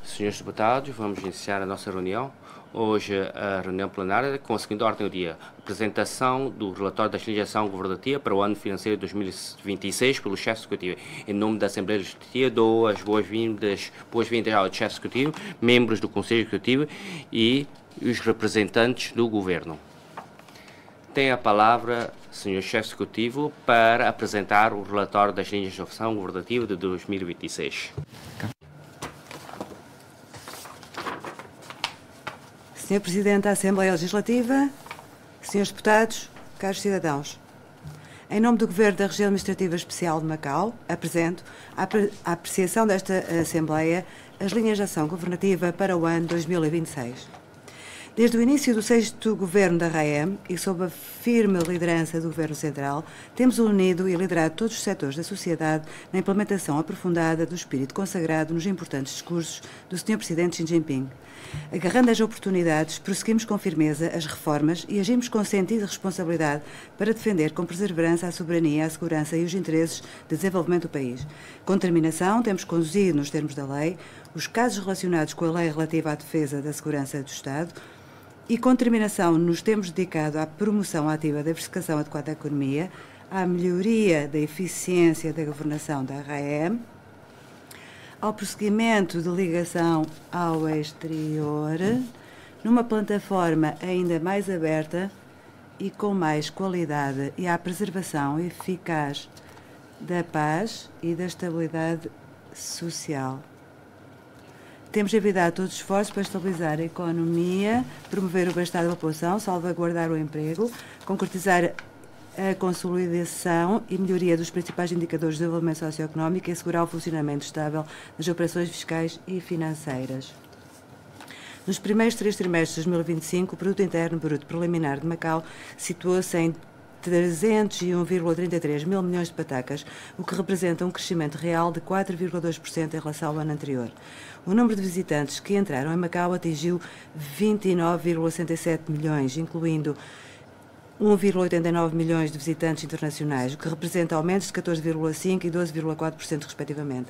Senhores deputados, vamos iniciar a nossa reunião. Hoje, a reunião plenária com a seguinte ordem do dia. Apresentação do relatório da legislação governativa para o ano financeiro de 2026 pelo chefe executivo. Em nome da Assembleia Legislativa, dou as boas-vindas ao chefe executivo, membros do Conselho Executivo e os representantes do Governo. Tem a palavra, Sr. Chefe Executivo, para apresentar o relatório da legislação governativa de 2026. Sr. Presidente da Assembleia Legislativa, Srs. Deputados, caros cidadãos, em nome do Governo da Região Administrativa Especial de Macau, apresento à apreciação desta Assembleia as linhas de ação governativa para o ano 2026. Desde o início do 6º Governo da RAEM e sob a firme liderança do Governo Central, temos unido e liderado todos os setores da sociedade na implementação aprofundada do espírito consagrado nos importantes discursos do Sr. Presidente Xi Jinping. Agarrando as oportunidades, prosseguimos com firmeza as reformas e agimos com sentido de responsabilidade para defender com perseverança a soberania, a segurança e os interesses de desenvolvimento do país. Com determinação, temos conduzido, nos termos da lei, os casos relacionados com a lei relativa à defesa da segurança do Estado e, com determinação, nos temos dedicado à promoção ativa da diversificação adequada da economia, à melhoria da eficiência da governação da RAEM, ao prosseguimento de ligação ao exterior, numa plataforma ainda mais aberta e com mais qualidade, e à preservação eficaz da paz e da estabilidade social. Temos envidado todos os esforços para estabilizar a economia, promover o bem-estar da população, salvaguardar o emprego, concretizar a consolidação e melhoria dos principais indicadores de desenvolvimento socioeconómico e assegurar o funcionamento estável das operações fiscais e financeiras. Nos primeiros 3 trimestres de 2025, o Produto Interno Bruto Preliminar de Macau situou-se em 301,33 mil milhões de patacas, o que representa um crescimento real de 4,2% em relação ao ano anterior. O número de visitantes que entraram em Macau atingiu 29,67 milhões, incluindo 1,89 milhões de visitantes internacionais, o que representa aumentos de 14,5% e 12,4% respectivamente.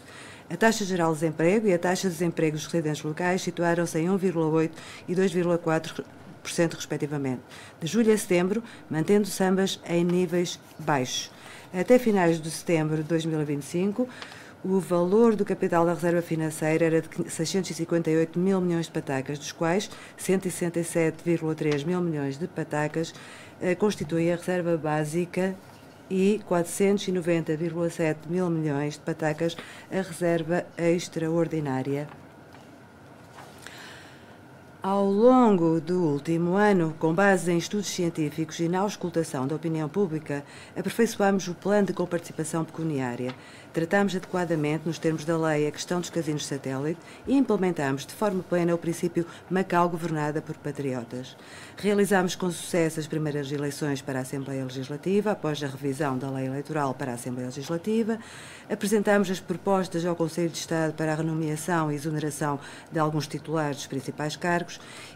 A taxa geral de desemprego e a taxa de desemprego dos residentes locais situaram-se em 1,8% e 2,4% respectivamente, de julho a setembro, mantendo-se ambas em níveis baixos. Até finais de setembro de 2025, o valor do capital da reserva financeira era de 658 mil milhões de patacas, dos quais 167,3 mil milhões de patacas constituem a reserva básica e 490,7 mil milhões de patacas a reserva extraordinária. Ao longo do último ano, com base em estudos científicos e na auscultação da opinião pública, aperfeiçoámos o plano de comparticipação pecuniária, tratámos adequadamente, nos termos da lei, a questão dos casinos satélite e implementámos de forma plena o princípio Macau governada por patriotas. Realizámos com sucesso as primeiras eleições para a Assembleia Legislativa, após a revisão da lei eleitoral para a Assembleia Legislativa, apresentámos as propostas ao Conselho de Estado para a renomeação e exoneração de alguns titulares dos principais cargos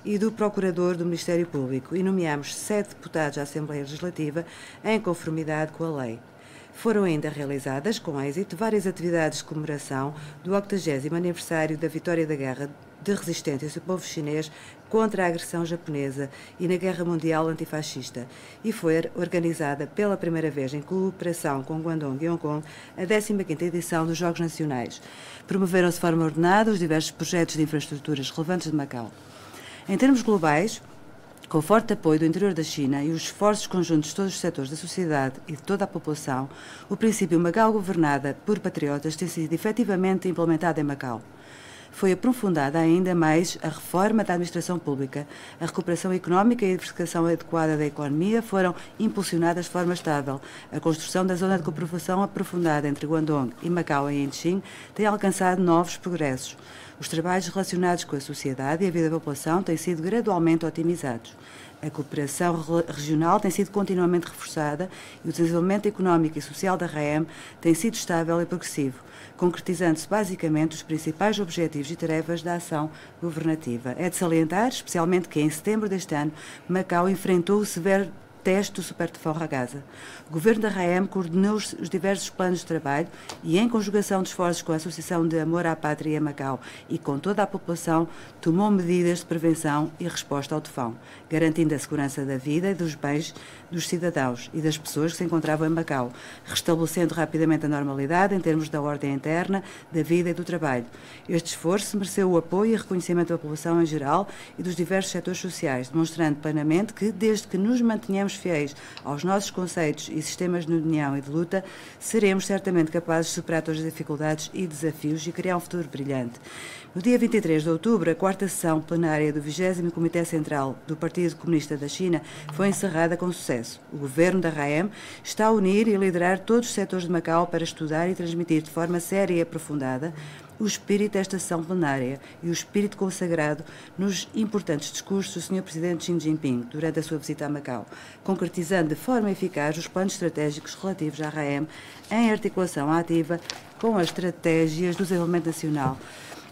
e do Procurador do Ministério Público e nomeámos 7 deputados à Assembleia Legislativa em conformidade com a lei. Foram ainda realizadas, com êxito, várias atividades de comemoração do 80º aniversário da vitória da Guerra de Resistência do povo chinês contra a agressão japonesa e na Guerra Mundial Antifascista, e foi organizada pela primeira vez em cooperação com Guangdong e Hong Kong a 15ª edição dos Jogos Nacionais. Promoveram-se de forma ordenada os diversos projetos de infraestruturas relevantes de Macau. Em termos globais, com o forte apoio do interior da China e os esforços conjuntos de todos os setores da sociedade e de toda a população, o princípio Macau governada por patriotas tem sido efetivamente implementado em Macau. Foi aprofundada ainda mais a reforma da administração pública, a recuperação económica e a diversificação adequada da economia foram impulsionadas de forma estável. A construção da zona de cooperação aprofundada entre Guangdong e Macau em Inching tem alcançado novos progressos. Os trabalhos relacionados com a sociedade e a vida da população têm sido gradualmente otimizados. A cooperação regional tem sido continuamente reforçada e o desenvolvimento económico e social da RAEM tem sido estável e progressivo, concretizando-se basicamente os principais objetivos e tarefas da ação governativa. É de salientar, especialmente, que em setembro deste ano, Macau enfrentou o severo teste do Supertufão Ragasa. O governo da RAEM coordenou os diversos planos de trabalho e, em conjugação de esforços com a Associação de Amor à Pátria em Macau e com toda a população, tomou medidas de prevenção e resposta ao tufão, garantindo a segurança da vida e dos bens dos cidadãos e das pessoas que se encontravam em Macau, restabelecendo rapidamente a normalidade em termos da ordem interna, da vida e do trabalho. Este esforço mereceu o apoio e reconhecimento da população em geral e dos diversos setores sociais, demonstrando plenamente que, desde que nos mantenhamos fiéis aos nossos conceitos e sistemas de união e de luta, seremos certamente capazes de superar todas as dificuldades e desafios e criar um futuro brilhante. No dia 23 de outubro, a quarta sessão plenária do 20º Comitê Central do Partido Comunista da China foi encerrada com sucesso. O governo da RAEM está a unir e liderar todos os setores de Macau para estudar e transmitir de forma séria e aprofundada o espírito desta sessão plenária e o espírito consagrado nos importantes discursos do Sr. Presidente Xi Jinping durante a sua visita a Macau, concretizando de forma eficaz os planos estratégicos relativos à RAEM em articulação ativa com as estratégias do desenvolvimento nacional.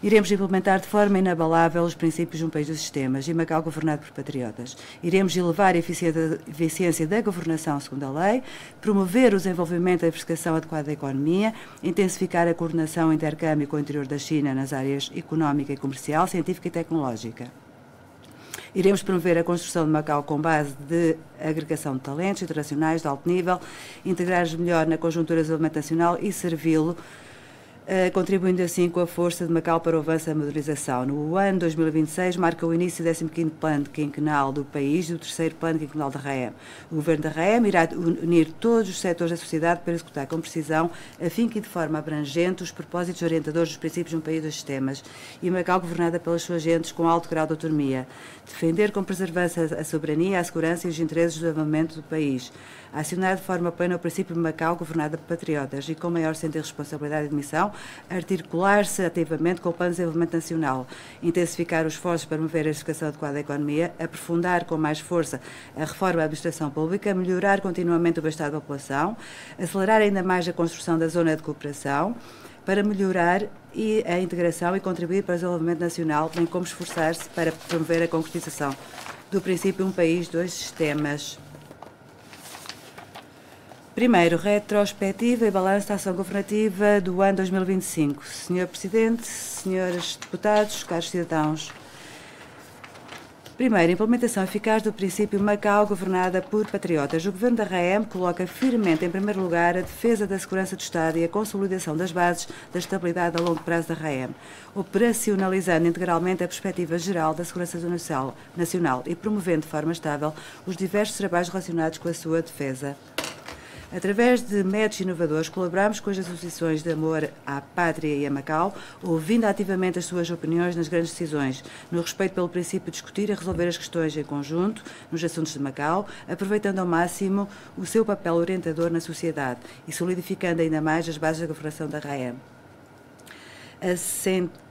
Iremos implementar de forma inabalável os princípios de um país dos sistemas e Macau governado por patriotas. Iremos elevar a eficiência da governação segundo a lei, promover o desenvolvimento e a diversificação adequada da economia, intensificar a coordenação e intercâmbio com o interior da China nas áreas económica e comercial, científica e tecnológica. Iremos promover a construção de Macau com base de agregação de talentos internacionais de alto nível, integrar-os melhor na conjuntura do desenvolvimento nacional e servi-lo, contribuindo assim com a força de Macau para o avanço da modernização. No ano 2026 marca o início do 15º plano quinquenal do país e do 3º plano quinquenal da RAEM. O governo da RAEM irá unir todos os setores da sociedade para executar com precisão, afinco e de forma abrangente, os propósitos orientadores dos princípios de um país dos sistemas e Macau governada pelas suas gentes com alto grau de autonomia. Defender com preservância a soberania, a segurança e os interesses do desenvolvimento do país. Acionar de forma plena o princípio de Macau governada por patriotas e com maior sentido de responsabilidade e missão, articular-se ativamente com o Plano de Desenvolvimento Nacional, intensificar os esforços para promover a educação adequada da economia, aprofundar com mais força a reforma da administração pública, melhorar continuamente o bem-estar da população, acelerar ainda mais a construção da zona de cooperação, para melhorar a integração e contribuir para o desenvolvimento nacional, bem como esforçar-se para promover a concretização do princípio um país, dois sistemas. Primeiro, retrospectiva e balanço da ação governativa do ano 2025. Senhor Presidente, senhores deputados, caros cidadãos. Primeiro, implementação eficaz do princípio Macau governada por patriotas. O governo da RAEM coloca firmemente em primeiro lugar a defesa da segurança do Estado e a consolidação das bases da estabilidade a longo prazo da RAEM, operacionalizando integralmente a perspectiva geral da segurança nacional e promovendo de forma estável os diversos trabalhos relacionados com a sua defesa. Através de métodos inovadores, colaboramos com as associações de amor à pátria e a Macau, ouvindo ativamente as suas opiniões nas grandes decisões, no respeito pelo princípio de discutir e resolver as questões em conjunto, nos assuntos de Macau, aproveitando ao máximo o seu papel orientador na sociedade e solidificando ainda mais as bases da governação da RAEM.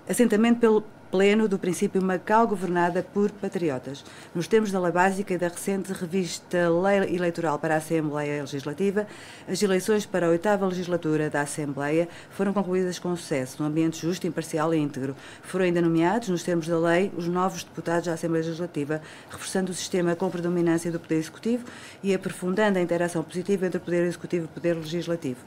Assentamento pelo pleno do princípio Macau governada por patriotas. Nos termos da lei básica e da recente revista Lei Eleitoral para a Assembleia Legislativa, as eleições para a 8ª legislatura da Assembleia foram concluídas com sucesso, num ambiente justo, imparcial e íntegro. Foram ainda nomeados, nos termos da lei, os novos deputados da Assembleia Legislativa, reforçando o sistema com predominância do Poder Executivo e aprofundando a interação positiva entre o Poder Executivo e o Poder Legislativo.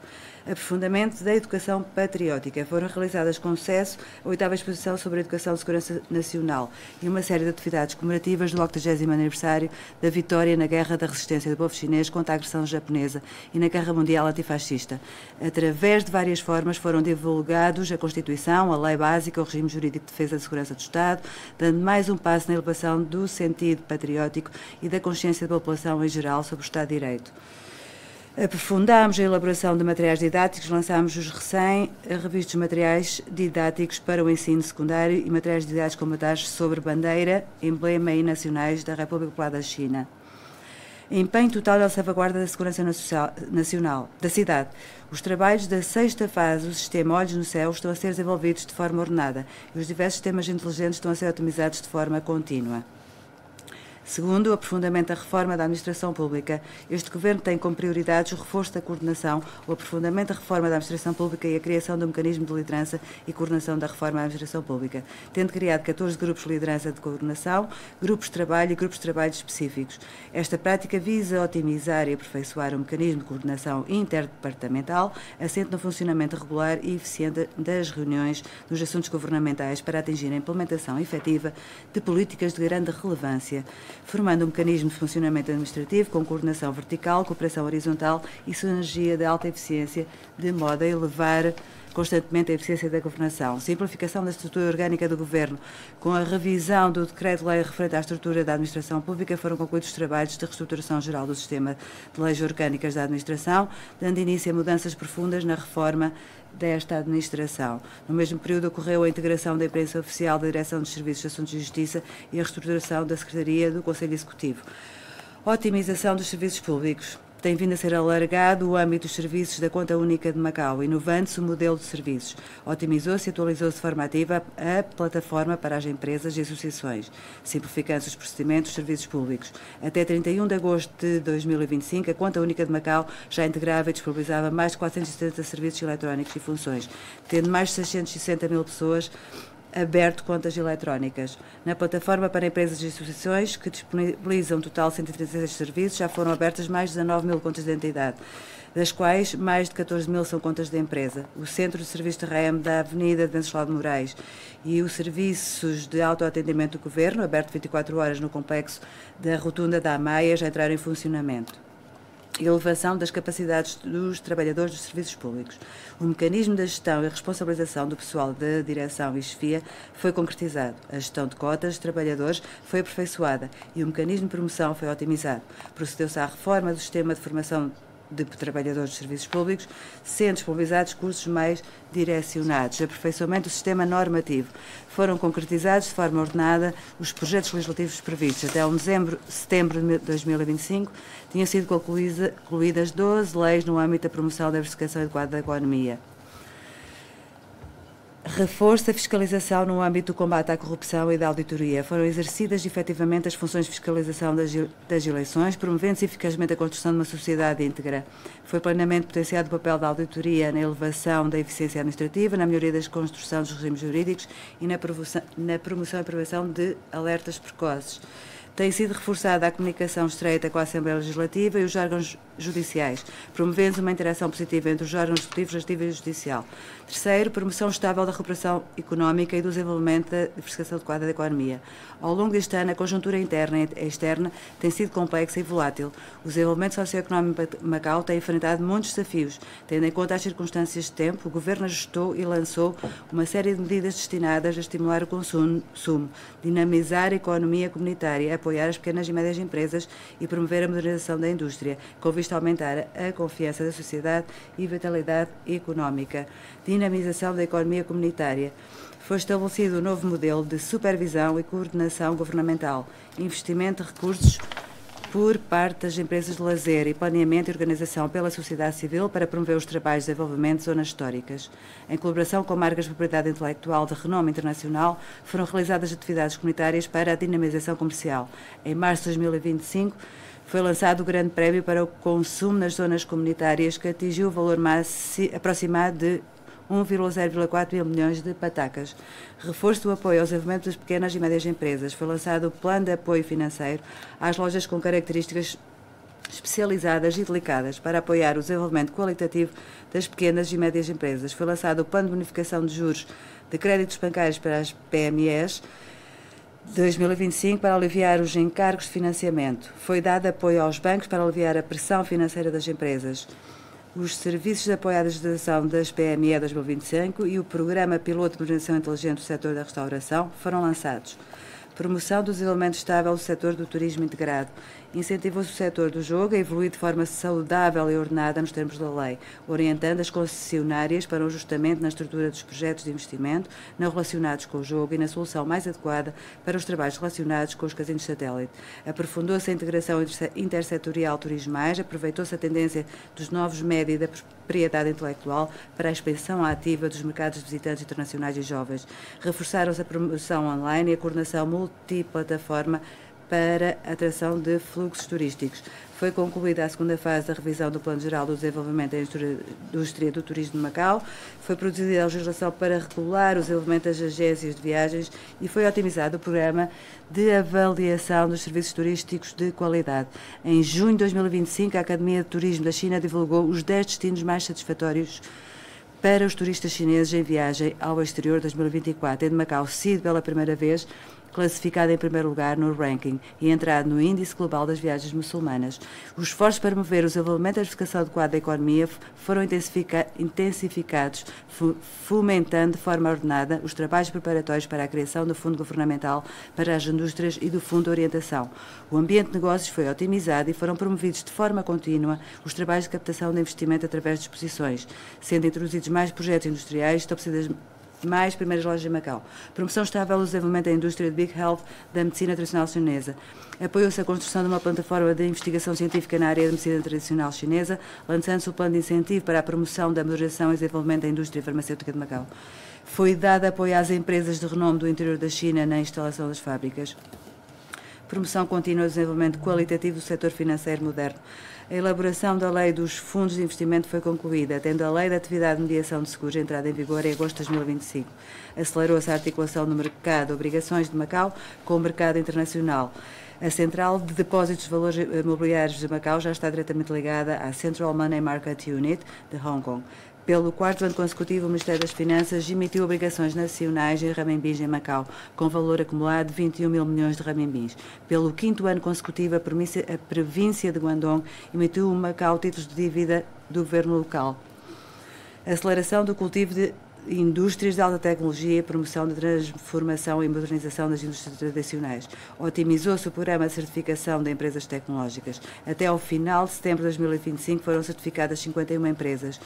Aprofundamento da educação patriótica. Foram realizadas com sucesso a 8ª exposição sobre a educação de segurança nacional e uma série de atividades comemorativas do 80º aniversário da vitória na Guerra da Resistência do povo chinês contra a agressão japonesa e na Guerra Mundial Antifascista. Através de várias formas foram divulgados a Constituição, a Lei Básica, o Regime Jurídico de Defesa da Segurança do Estado, dando mais um passo na elevação do sentido patriótico e da consciência da população em geral sobre o Estado de Direito. Aprofundámos a elaboração de materiais didáticos, lançámos os recém-revistos materiais didáticos para o ensino secundário e materiais didáticos complementares sobre bandeira, emblema e nacionais da República Popular da China. Empenho total na salvaguarda da segurança nacional da cidade. Os trabalhos da 6ª fase do sistema Olhos no Céu estão a ser desenvolvidos de forma ordenada e os diversos sistemas inteligentes estão a ser otimizados de forma contínua. Segundo, o aprofundamento da reforma da administração pública. Este Governo tem como prioridades o reforço da coordenação, o aprofundamento da reforma da administração pública e a criação de um mecanismo de liderança e coordenação da reforma da administração pública, tendo criado 14 grupos de liderança de coordenação, grupos de trabalho e grupos de trabalho específicos. Esta prática visa otimizar e aperfeiçoar o mecanismo de coordenação interdepartamental, assente no funcionamento regular e eficiente das reuniões dos assuntos governamentais para atingir a implementação efetiva de políticas de grande relevância, formando um mecanismo de funcionamento administrativo com coordenação vertical, cooperação horizontal e sinergia de alta eficiência, de modo a elevar constantemente a eficiência da governação. Simplificação da estrutura orgânica do Governo. Com a revisão do Decreto-Lei referente à estrutura da administração pública, foram concluídos os trabalhos de reestruturação geral do sistema de leis orgânicas da administração, dando início a mudanças profundas na reforma desta administração. No mesmo período ocorreu a integração da imprensa oficial da Direção dos Serviços de Assuntos de Justiça e a reestruturação da Secretaria do Conselho Executivo. Otimização dos serviços públicos. Tem vindo a ser alargado o âmbito dos serviços da Conta Única de Macau, inovando-se o modelo de serviços. Otimizou-se e atualizou-se de forma ativa a plataforma para as empresas e associações, simplificando-se os procedimentos dos serviços públicos. Até 31 de agosto de 2025, a Conta Única de Macau já integrava e disponibilizava mais de 470 serviços eletrónicos e funções, tendo mais de 660 mil pessoas aberto contas eletrónicas. Na plataforma para empresas e associações, que disponibilizam um total de 136 serviços, já foram abertas mais de 19 mil contas de identidade, das quais mais de 14 mil são contas de empresa. O Centro de Serviços de REM da Avenida de Venceslau de Moraes e os serviços de autoatendimento do Governo, aberto 24 horas no complexo da Rotunda da Amaia, já entraram em funcionamento. Elevação das capacidades dos trabalhadores dos serviços públicos. O mecanismo da gestão e responsabilização do pessoal da direção e chefia foi concretizado. A gestão de cotas de trabalhadores foi aperfeiçoada e o mecanismo de promoção foi otimizado. Procedeu-se à reforma do sistema de formação de trabalhadores dos serviços públicos, sendo disponibilizados cursos mais direcionados. Aperfeiçoamento do sistema normativo. Foram concretizados de forma ordenada os projetos legislativos previstos. Até setembro de 2025, tinham sido concluídas 12 leis no âmbito da promoção da diversificação adequada da economia. Reforço da fiscalização no âmbito do combate à corrupção e da auditoria. Foram exercidas efetivamente as funções de fiscalização das eleições, promovendo-se eficazmente a construção de uma sociedade íntegra. Foi plenamente potenciado o papel da auditoria na elevação da eficiência administrativa, na melhoria da construção dos regimes jurídicos e na promoção e prevenção de alertas precoces. Tem sido reforçada a comunicação estreita com a Assembleia Legislativa e os órgãos judiciais, promovendo uma interação positiva entre os órgãos executivo, legislativo e judicial. Terceiro, promoção estável da recuperação económica e do desenvolvimento da diversificação adequada da economia. Ao longo deste ano, a conjuntura interna e externa tem sido complexa e volátil. O desenvolvimento socioeconómico de Macau tem enfrentado muitos desafios. Tendo em conta as circunstâncias de tempo, o Governo ajustou e lançou uma série de medidas destinadas a estimular o consumo, dinamizar a economia comunitária, apoiar as pequenas e médias empresas e promover a modernização da indústria, com vista a aumentar a confiança da sociedade e vitalidade económica. Dinamização da economia comunitária. Foi estabelecido um novo modelo de supervisão e coordenação governamental, investimento de recursos por parte das empresas de lazer e planeamento e organização pela sociedade civil para promover os trabalhos de desenvolvimento de zonas históricas. Em colaboração com marcas de propriedade intelectual de renome internacional, foram realizadas atividades comunitárias para a dinamização comercial. Em março de 2025, foi lançado o Grande Prémio para o Consumo nas Zonas Comunitárias, que atingiu o valor aproximado de 1,04 mil milhões de patacas. Reforço do apoio ao desenvolvimento das pequenas e médias empresas. Foi lançado o Plano de Apoio Financeiro às lojas com características especializadas e delicadas para apoiar o desenvolvimento qualitativo das pequenas e médias empresas. Foi lançado o Plano de Bonificação de Juros de Créditos Bancários para as PMEs 2025 para aliviar os encargos de financiamento. Foi dado apoio aos bancos para aliviar a pressão financeira das empresas. Os serviços de apoio à digitalização das PME 2025 e o Programa Piloto de Modernização Inteligente do Setor da Restauração foram lançados. Promoção do desenvolvimento estável do setor do turismo integrado. Incentivou-se o setor do jogo a evoluir de forma saudável e ordenada nos termos da lei, orientando as concessionárias para um ajustamento na estrutura dos projetos de investimento não relacionados com o jogo e na solução mais adequada para os trabalhos relacionados com os casinos de satélite. Aprofundou-se a integração intersetorial turismais, aproveitou-se a tendência dos novos média e da propriedade intelectual para a expansão ativa dos mercados de visitantes internacionais e jovens. Reforçaram-se a promoção online e a coordenação multiplataforma para a atração de fluxos turísticos. Foi concluída a segunda fase da revisão do Plano Geral do Desenvolvimento da Indústria do Turismo de Macau, foi produzida a legislação para regular o desenvolvimento das agências de viagens e foi otimizado o programa de avaliação dos serviços turísticos de qualidade. Em junho de 2025, a Academia de Turismo da China divulgou os 10 destinos mais satisfatórios para os turistas chineses em viagem ao exterior 2024, tendo Macau sido pela primeira vez classificado em primeiro lugar no ranking e entrado no Índice Global das Viagens Muçulmanas. Os esforços para promover o desenvolvimento e a diversificação adequada da economia foram intensificados, fomentando de forma ordenada os trabalhos preparatórios para a criação do Fundo Governamental para as Indústrias e do Fundo de Orientação. O ambiente de negócios foi otimizado e foram promovidos de forma contínua os trabalhos de captação de investimento através de exposições, sendo introduzidos mais projetos industriais, estabelecidas mais primeiras lojas em Macau. Promoção estável do desenvolvimento da indústria de Big Health da medicina tradicional chinesa. Apoiou-se a construção de uma plataforma de investigação científica na área da medicina tradicional chinesa, lançando-se o plano de incentivo para a promoção da moderação e desenvolvimento da indústria farmacêutica de Macau. Foi dado apoio às empresas de renome do interior da China na instalação das fábricas. Promoção contínua do desenvolvimento qualitativo do setor financeiro moderno. A elaboração da Lei dos Fundos de Investimento foi concluída, tendo a Lei da Atividade de Mediação de Seguros entrado em vigor em agosto de 2025. Acelerou-se a articulação do mercado de obrigações de Macau com o mercado internacional. A Central de Depósitos de Valores Imobiliários de Macau já está diretamente ligada à Central Money Market Unit de Hong Kong. Pelo quarto ano consecutivo, o Ministério das Finanças emitiu obrigações nacionais em renminbis em Macau, com valor acumulado de 21 mil milhões de renminbis. Pelo quinto ano consecutivo, a província de Guangdong emitiu em Macau títulos de dívida do governo local. Aceleração do cultivo de indústrias de alta tecnologia e promoção da transformação e modernização das indústrias tradicionais. Otimizou-se o programa de certificação de empresas tecnológicas. Até ao final de setembro de 2025 foram certificadas 51 empresas.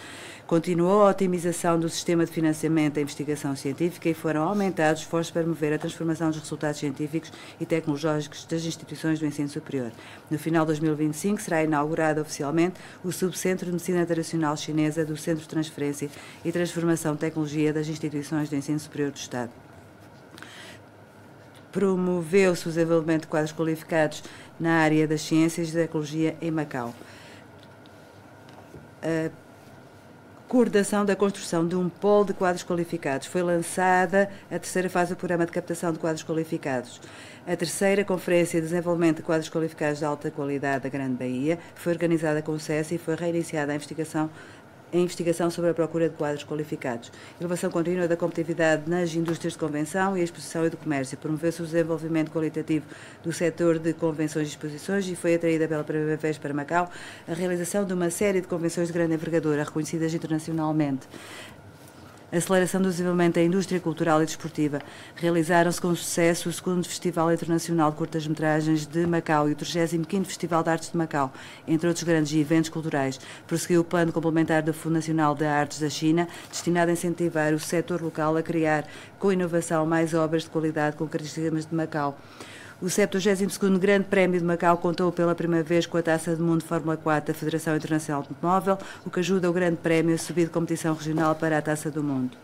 Continuou a otimização do sistema de financiamento da investigação científica e foram aumentados esforços para promover a transformação dos resultados científicos e tecnológicos das instituições do ensino superior. No final de 2025 será inaugurado oficialmente o Subcentro de Medicina Tradicional Chinesa do Centro de Transferência e Transformação Tecnologia das instituições de ensino superior do Estado. Promoveu-se o desenvolvimento de quadros qualificados na área das ciências e da ecologia em Macau. A coordenação da construção de um polo de quadros qualificados. Foi lançada a terceira fase do programa de captação de quadros qualificados. A terceira Conferência de Desenvolvimento de Quadros Qualificados de Alta Qualidade da Grande Bahia foi organizada com sucesso e foi reiniciada a investigação sobre a procura de quadros qualificados. Elevação contínua da competitividade nas indústrias de convenção e exposição e do comércio. Promoveu-se o desenvolvimento qualitativo do setor de convenções e exposições e foi atraída pela primeira vez para Macau a realização de uma série de convenções de grande envergadura, reconhecidas internacionalmente. Aceleração do desenvolvimento da indústria cultural e desportiva. Realizaram-se com sucesso o 2º Festival Internacional de Curtas-Metragens de Macau e o 35º Festival de Artes de Macau, entre outros grandes eventos culturais. Prosseguiu o plano complementar do Fundo Nacional de Artes da China, destinado a incentivar o setor local a criar, com inovação, mais obras de qualidade com características de Macau. O 72º Grande Prémio de Macau contou pela primeira vez com a Taça do Mundo Fórmula 4 da Federação Internacional de Automóvel, o que ajuda o Grande Prémio a subir de competição regional para a Taça do Mundo.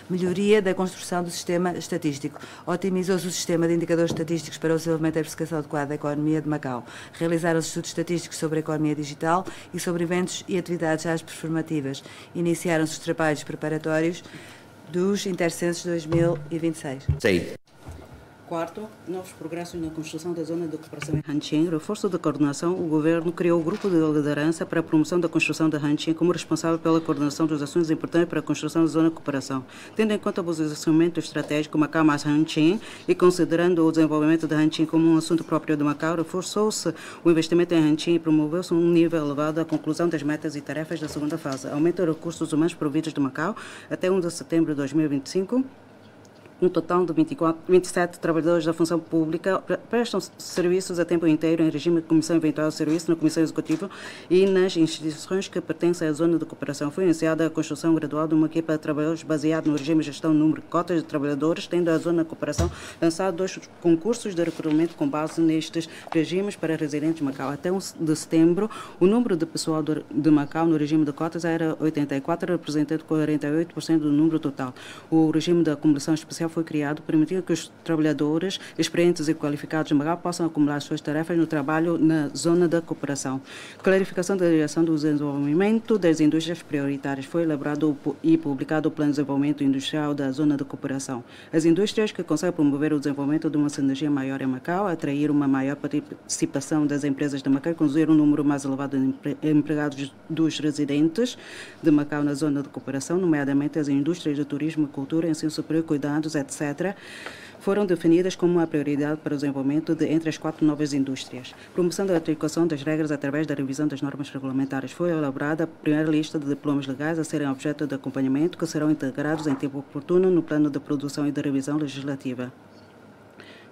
Melhoria da construção do sistema estatístico. Otimizou-se o sistema de indicadores estatísticos para o desenvolvimento e diversificação adequada da economia de Macau. Realizaram-se estudos estatísticos sobre a economia digital e sobre eventos e atividades às performativas. Iniciaram-se os trabalhos preparatórios dos Intercensos 2026. Sim. Quarto, novos progressos na construção da zona de cooperação em Hanqing. Reforço da coordenação, o governo criou o grupo de liderança para a promoção da construção da Hanqing como responsável pela coordenação dos assuntos importantes para a construção da zona de cooperação. Tendo em conta o posicionamento estratégico Macau mais Hanqing e considerando o desenvolvimento da Hanqing como um assunto próprio de Macau, reforçou-se o investimento em Hanqing e promoveu-se um nível elevado à conclusão das metas e tarefas da segunda fase. Aumento dos recursos humanos providos de Macau até 1 de setembro de 2025. Um total de 27 trabalhadores da função pública prestam serviços a tempo inteiro em regime de comissão eventual de serviço na Comissão Executiva e nas instituições que pertencem à zona de cooperação. Foi iniciada a construção gradual de uma equipa de trabalhadores baseada no regime de gestão número de cotas de trabalhadores, tendo a zona de cooperação lançado 2 concursos de recrutamento com base nestes regimes para residentes de Macau. Até 1 de setembro, o número de pessoal de Macau no regime de cotas era 84, representando 48% do número total. O regime da acumulação especial já foi criado, permitindo que os trabalhadores experientes e qualificados de Macau possam acumular suas tarefas no trabalho na zona da cooperação. Clarificação da direção do desenvolvimento das indústrias prioritárias. Foi elaborado e publicado o Plano de Desenvolvimento Industrial da Zona da Cooperação. As indústrias que conseguem promover o desenvolvimento de uma sinergia maior em Macau, atrair uma maior participação das empresas de Macau e conduzir um número mais elevado de empregados dos residentes de Macau na zona de cooperação, nomeadamente as indústrias de turismo, cultura, ensino superior, cuidados, etc., foram definidas como uma prioridade para o desenvolvimento entre as 4 novas indústrias. Promoção da adequação das regras através da revisão das normas regulamentares. Foi elaborada a primeira lista de diplomas legais a serem objeto de acompanhamento, que serão integrados em tempo oportuno no plano de produção e de revisão legislativa.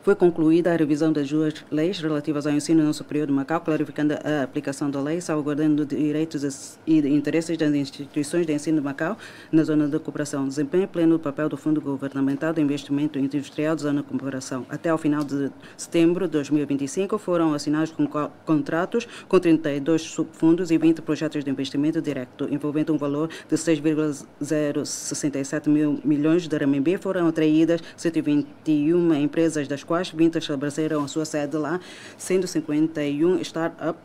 Foi concluída a revisão das 2 leis relativas ao ensino não superior de Macau, clarificando a aplicação da lei, salvaguardando direitos e interesses das instituições de ensino de Macau na zona de cooperação. Desempenho pleno do papel do Fundo Governamental de Investimento Industrial da Zona de Cooperação. Até ao final de setembro de 2025, foram assinados contratos com 32 subfundos e 20 projetos de investimento direto, envolvendo um valor de 6,067 mil milhões de RMB. Foram atraídas 121 empresas, das quais 20 estabeleceram a sua sede lá, sendo 51 startups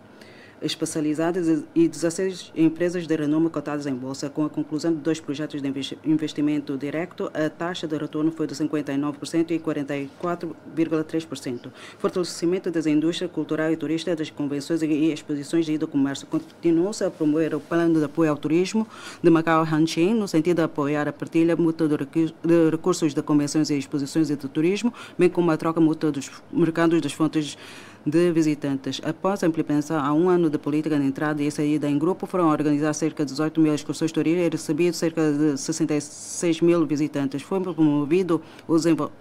especializadas e 16 empresas de renome cotadas em bolsa. Com a conclusão de 2 projetos de investimento direto, a taxa de retorno foi de 59% e 44,3%. Fortalecimento das indústrias cultural e turística, das convenções e exposições de comércio. Continua-se a promover o plano de apoio ao turismo de Macau Hanshin, no sentido de apoiar a partilha mútua de recursos de convenções e exposições e de turismo, bem como a troca mútua dos mercados das fontes de visitantes. Após a implementação há 1 ano de política de entrada e saída em grupo, foram organizadas cerca de 18 mil excursões turísticas e recebido cerca de 66 mil visitantes. Foi promovido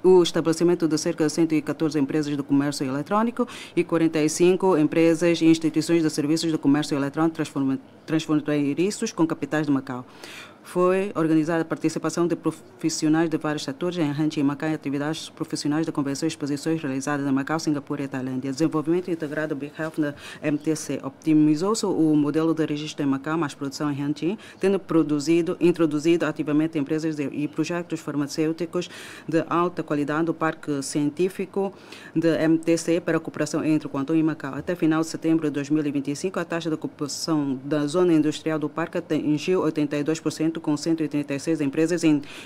o estabelecimento de cerca de 114 empresas de comércio eletrônico e 45 empresas e instituições de serviços de comércio eletrônico transfronteiriços com capitais de Macau. Foi organizada a participação de profissionais de vários setores em Hanshin e Macau em atividades profissionais de convenções e exposições realizadas em Macau, Singapura e Tailândia. Desenvolvimento integrado Big Health na MTC. Optimizou-se o modelo de registro em Macau, mais produção em Hanshin, tendo introduzido ativamente empresas e projetos farmacêuticos de alta qualidade do Parque Científico de MTC para a cooperação entre Guangdong e Macau. Até final de setembro de 2025, a taxa de ocupação da zona industrial do parque atingiu 82%, com 136 empresas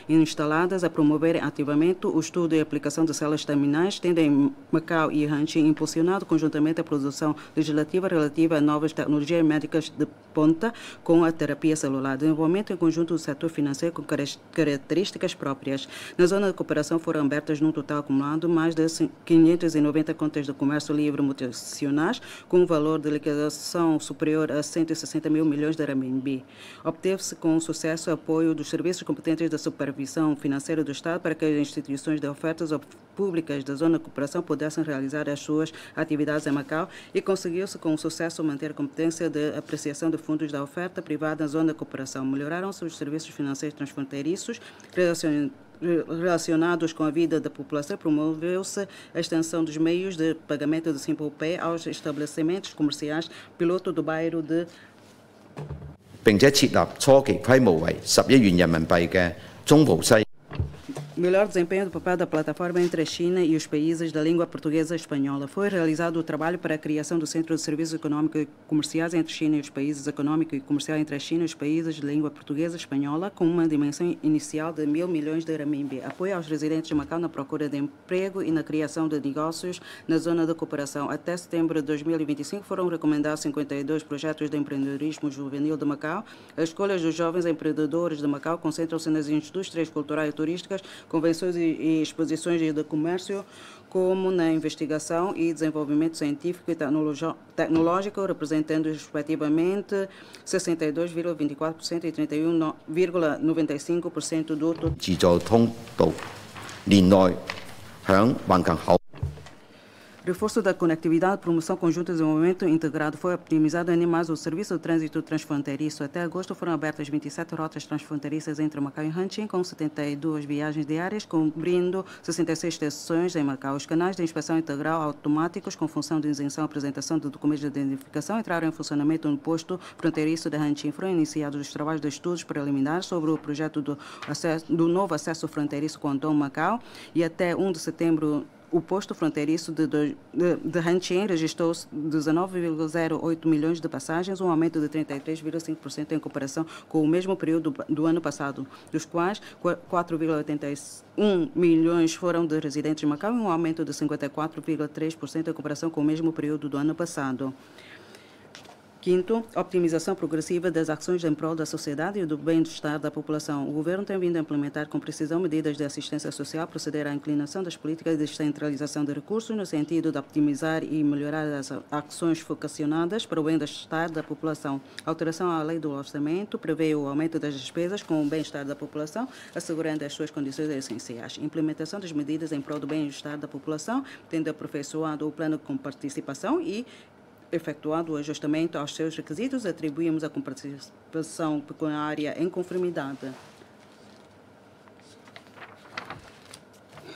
instaladas a promover ativamente o estudo e aplicação de células terminais, tendo em Macau e Hanshin impulsionado conjuntamente a produção legislativa relativa a novas tecnologias médicas de ponta com a terapia celular. Desenvolvimento em conjunto do setor financeiro com características próprias. Na zona de cooperação foram abertas num total acumulado mais de 590 contas de comércio livre multinacionais, com um valor de liquidação superior a 160 mil milhões de RMB. Obteve-se com sucesso o apoio dos serviços competentes da supervisão financeira do Estado para que as instituições de ofertas públicas da zona de cooperação pudessem realizar as suas atividades em Macau e conseguiu-se com sucesso manter a competência de apreciação de fundos da oferta privada na zona de cooperação. Melhoraram-se os serviços financeiros transfronteiriços relacionados com a vida da população. Promoveu-se a extensão dos meios de pagamento de Simple Pay aos estabelecimentos comerciais piloto do bairro de 並且設立初期規模為11元人民幣嘅中葡西 Melhor desempenho do papel da plataforma entre a China e os países da língua portuguesa e espanhola. Foi realizado o trabalho para a criação do Centro de Serviços Econômicos e Comerciais entre a China e os países econômico e comercial entre a China e os países de língua portuguesa e espanhola, com uma dimensão inicial de 1.000 milhões de RMB. Apoio aos residentes de Macau na procura de emprego e na criação de negócios na zona de cooperação. Até setembro de 2025 foram recomendados 52 projetos de empreendedorismo juvenil de Macau. As escolhas dos jovens empreendedores de Macau concentram-se nas indústrias culturais e turísticas, convenções e exposições de comércio, como na investigação e desenvolvimento científico e tecnológico, representando respectivamente 62,24% e 31,95% do total. 自助通道年內響橫琴口 Reforço da conectividade, promoção conjunta e desenvolvimento integrado. Foi optimizado ainda mais o serviço de trânsito transfronteiriço. Até agosto foram abertas 27 rotas transfronteiriças entre Macau e Hancheng, com 72 viagens diárias, cobrindo 66 estações em Macau. Os canais de inspeção integral automáticos com função de isenção e apresentação de documentos de identificação entraram em funcionamento no posto fronteiriço de Hancheng. Foram iniciados os trabalhos de estudos preliminares sobre o projeto do novo acesso fronteiriço Guangdong-Macau e até 1 de setembro o posto fronteiriço de Hancheng registrou 19,08 milhões de passagens, um aumento de 33,5% em comparação com o mesmo período do ano passado, dos quais 4,81 milhões foram de residentes de Macau e um aumento de 54,3% em comparação com o mesmo período do ano passado. Quinto, optimização progressiva das ações em prol da sociedade e do bem-estar da população. O governo tem vindo a implementar com precisão medidas de assistência social, proceder à inclinação das políticas de descentralização de recursos no sentido de optimizar e melhorar as ações focacionadas para o bem-estar da população. A alteração à lei do orçamento prevê o aumento das despesas com o bem-estar da população, assegurando as suas condições essenciais. Implementação das medidas em prol do bem-estar da população, tendo aperfeiçoado o plano com participação e efetuado o ajustamento aos seus requisitos, atribuímos a comparticipação pecuniária em conformidade.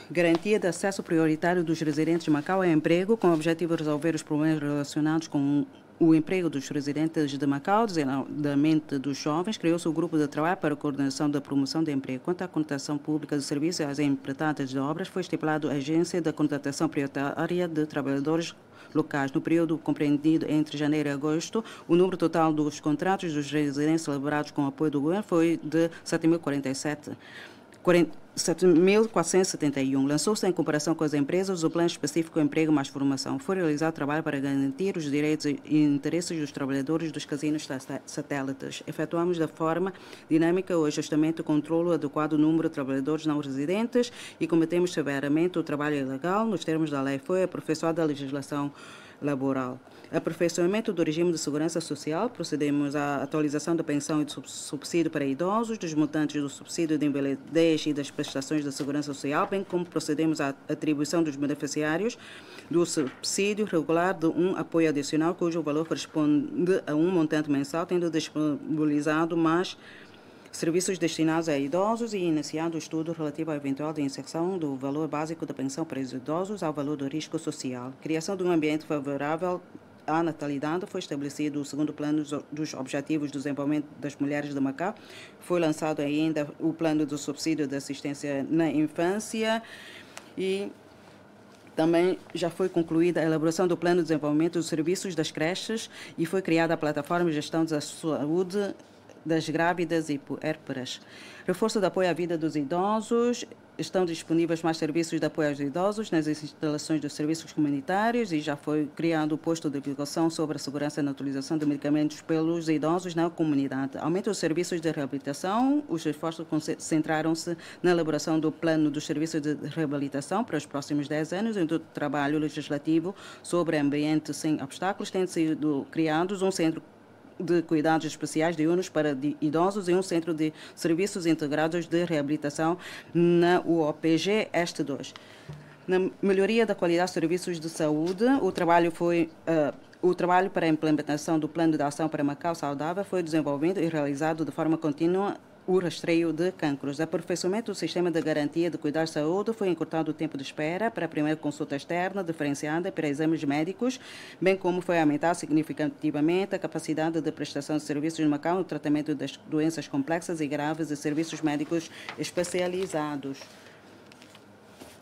Garantia de acesso prioritário dos residentes de Macau a emprego, com o objetivo de resolver os problemas relacionados com o emprego dos residentes de Macau, designadamente dos jovens. Criou-se o grupo de trabalho para a coordenação da promoção de emprego. Quanto à contratação pública de serviços e às empreitadas de obras, foi estipulado a agência da contratação prioritária de trabalhadores locais. No período compreendido entre janeiro e agosto, o número total dos contratos dos residentes celebrados com apoio do governo foi de 7.471. Lançou-se, em comparação com as empresas, o Plano Específico Emprego mais Formação. Foi realizado trabalho para garantir os direitos e interesses dos trabalhadores dos casinos satélites. Efetuamos da forma dinâmica o ajustamento e controle adequado do número de trabalhadores não residentes e combatemos severamente o trabalho ilegal nos termos da lei. Foi aperfeiçoada a legislação laboral. Aperfeiçoamento do regime de segurança social, procedemos à atualização da pensão e do subsídio para idosos, dos montantes do subsídio de invalidez e das prestações da segurança social, bem como procedemos à atribuição dos beneficiários do subsídio regular de um apoio adicional, cujo valor corresponde a um montante mensal, tendo disponibilizado mais serviços destinados a idosos e iniciado o estudo relativo à eventual inserção do valor básico da pensão para os idosos ao valor do risco social. Criação de um ambiente favorável à natalidade. Foi estabelecido o segundo plano dos Objetivos de Desenvolvimento das Mulheres de Macau. Foi lançado ainda o plano do subsídio de assistência na infância e também já foi concluída a elaboração do plano de desenvolvimento dos serviços das creches e foi criada a plataforma de gestão da saúde das grávidas e puérperas. Reforço do apoio à vida dos idosos. Estão disponíveis mais serviços de apoio aos idosos nas instalações dos serviços comunitários e já foi criado o posto de divulgação sobre a segurança na utilização de medicamentos pelos idosos na comunidade. Aumento dos serviços de reabilitação. Os esforços concentraram-se na elaboração do plano dos serviços de reabilitação para os próximos 10 anos e do trabalho legislativo sobre ambiente sem obstáculos, tendo sido criados um centro de cuidados especiais diurnos para idosos e um centro de serviços integrados de reabilitação na UOPG Este 2. Na melhoria da qualidade dos serviços de saúde, o trabalho para a implementação do Plano de Ação para Macau Saudável foi desenvolvido e realizado de forma contínua o rastreio de cancros. Aperfeiçoamento do sistema de garantia de cuidar de saúde, foi encurtado o tempo de espera para a primeira consulta externa diferenciada para exames médicos, bem como foi aumentada significativamente a capacidade de prestação de serviços no Macau no tratamento das doenças complexas e graves e serviços médicos especializados.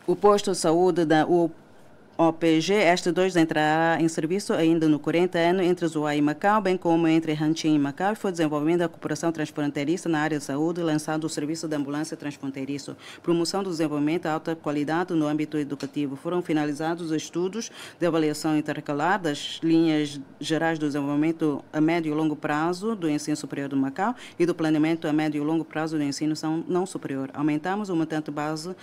O posto de saúde da UOPG Este 2 entrará em serviço ainda no corrente ano entre Zhuhai e Macau, bem como entre Hancheng e Macau, e foi desenvolvimento da cooperação transfronteiriça na área de saúde, lançado o serviço de ambulância transfronteiriço. Promoção do desenvolvimento de alta qualidade no âmbito educativo. Foram finalizados os estudos de avaliação intercalar das linhas gerais do desenvolvimento a médio e longo prazo do ensino superior do Macau e do planeamento a médio e longo prazo do ensino não superior. Aumentamos o montante base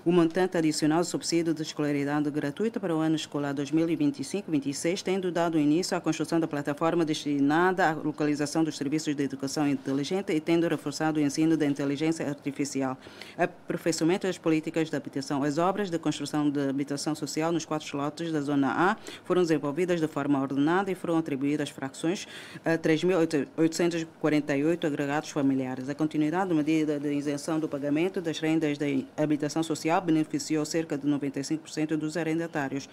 o montante adicional do subsídio de escolaridade gratuita para o ano escolar 2025-26, tendo dado início à construção da plataforma destinada à localização dos serviços de educação inteligente e tendo reforçado o ensino da inteligência artificial. Aperfeiçoamento das políticas de habitação. As obras de construção de habitação social nos 4 lotes da Zona A foram desenvolvidas de forma ordenada e foram atribuídas frações a 3.848 agregados familiares. A continuidade da medida de isenção do pagamento das rendas da habitação social beneficiou cerca de 95% dos arrendatários.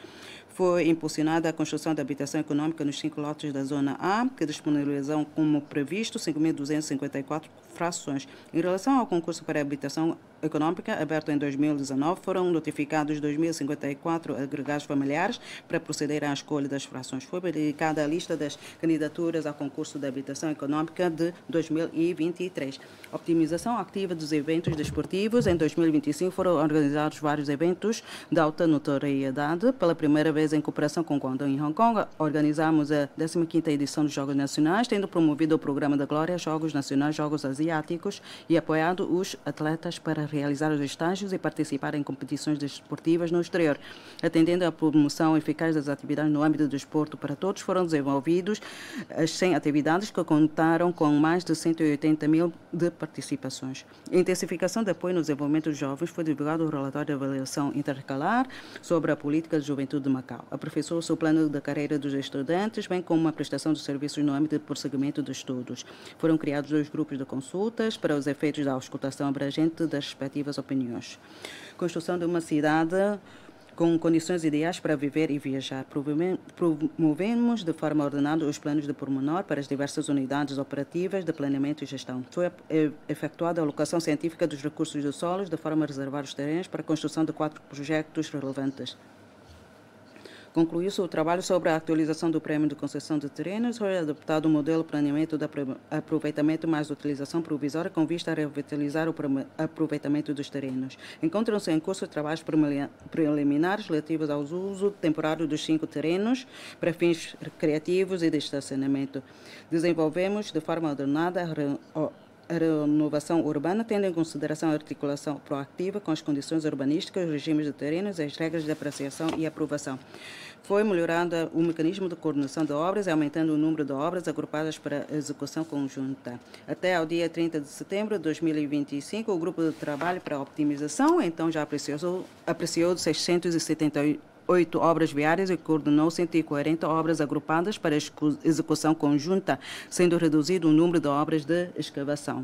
Foi impulsionada a construção da habitação econômica nos 5 lotes da Zona A, que disponibilizam como previsto 5.254 frações. Em relação ao concurso para a habitação econômica, aberto em 2019, foram notificados 2.054 agregados familiares para proceder à escolha das frações. Foi publicada a lista das candidaturas ao concurso de habitação econômica de 2023. Optimização ativa dos eventos desportivos. Em 2025 foram organizados vários eventos de alta notoriedade. Pela primeira vez em cooperação com Guangdong e Hong Kong, organizamos a 15ª edição dos Jogos Nacionais, tendo promovido o Programa da Glória, Jogos Nacionais, Jogos Asiáticos e apoiado os atletas para realizar os estágios e participar em competições desportivas no exterior. Atendendo à promoção eficaz das atividades no âmbito do desporto para todos, foram desenvolvidos as 100 atividades que contaram com mais de 180 mil de participações. A intensificação de apoio no desenvolvimento dos jovens foi divulgado o relatório de avaliação intercalar sobre a política de juventude de Macau. Aperfeiçoou-se o plano da carreira dos estudantes, bem como a prestação de serviços no âmbito do prosseguimento dos estudos. Foram criados 2 grupos de consultas para os efeitos da auscultação abrangente das respectivas opiniões. Construção de uma cidade com condições ideais para viver e viajar. Promovemos de forma ordenada os planos de pormenor para as diversas unidades operativas de planeamento e gestão. Foi efetuada a alocação científica dos recursos dos solos de forma a reservar os terrenos para a construção de 4 projetos relevantes. Concluiu-se o trabalho sobre a atualização do Prémio de Concessão de Terrenos. Foi adoptado o modelo de planeamento de aproveitamento mais utilização provisória com vista a revitalizar o aproveitamento dos terrenos. Encontram-se em curso trabalhos preliminares relativos ao uso temporário dos 5 terrenos para fins recreativos e de estacionamento. Desenvolvemos de forma ordenada a renovação urbana, tendo em consideração a articulação proativa com as condições urbanísticas, os regimes de terrenos e as regras de apreciação e aprovação. Foi melhorado o mecanismo de coordenação de obras, aumentando o número de obras agrupadas para execução conjunta. Até ao dia 30 de setembro de 2025, o grupo de trabalho para a optimização, então, já apreciou 678 obras viárias e coordenou 140 obras agrupadas para execução conjunta, sendo reduzido o número de obras de escavação.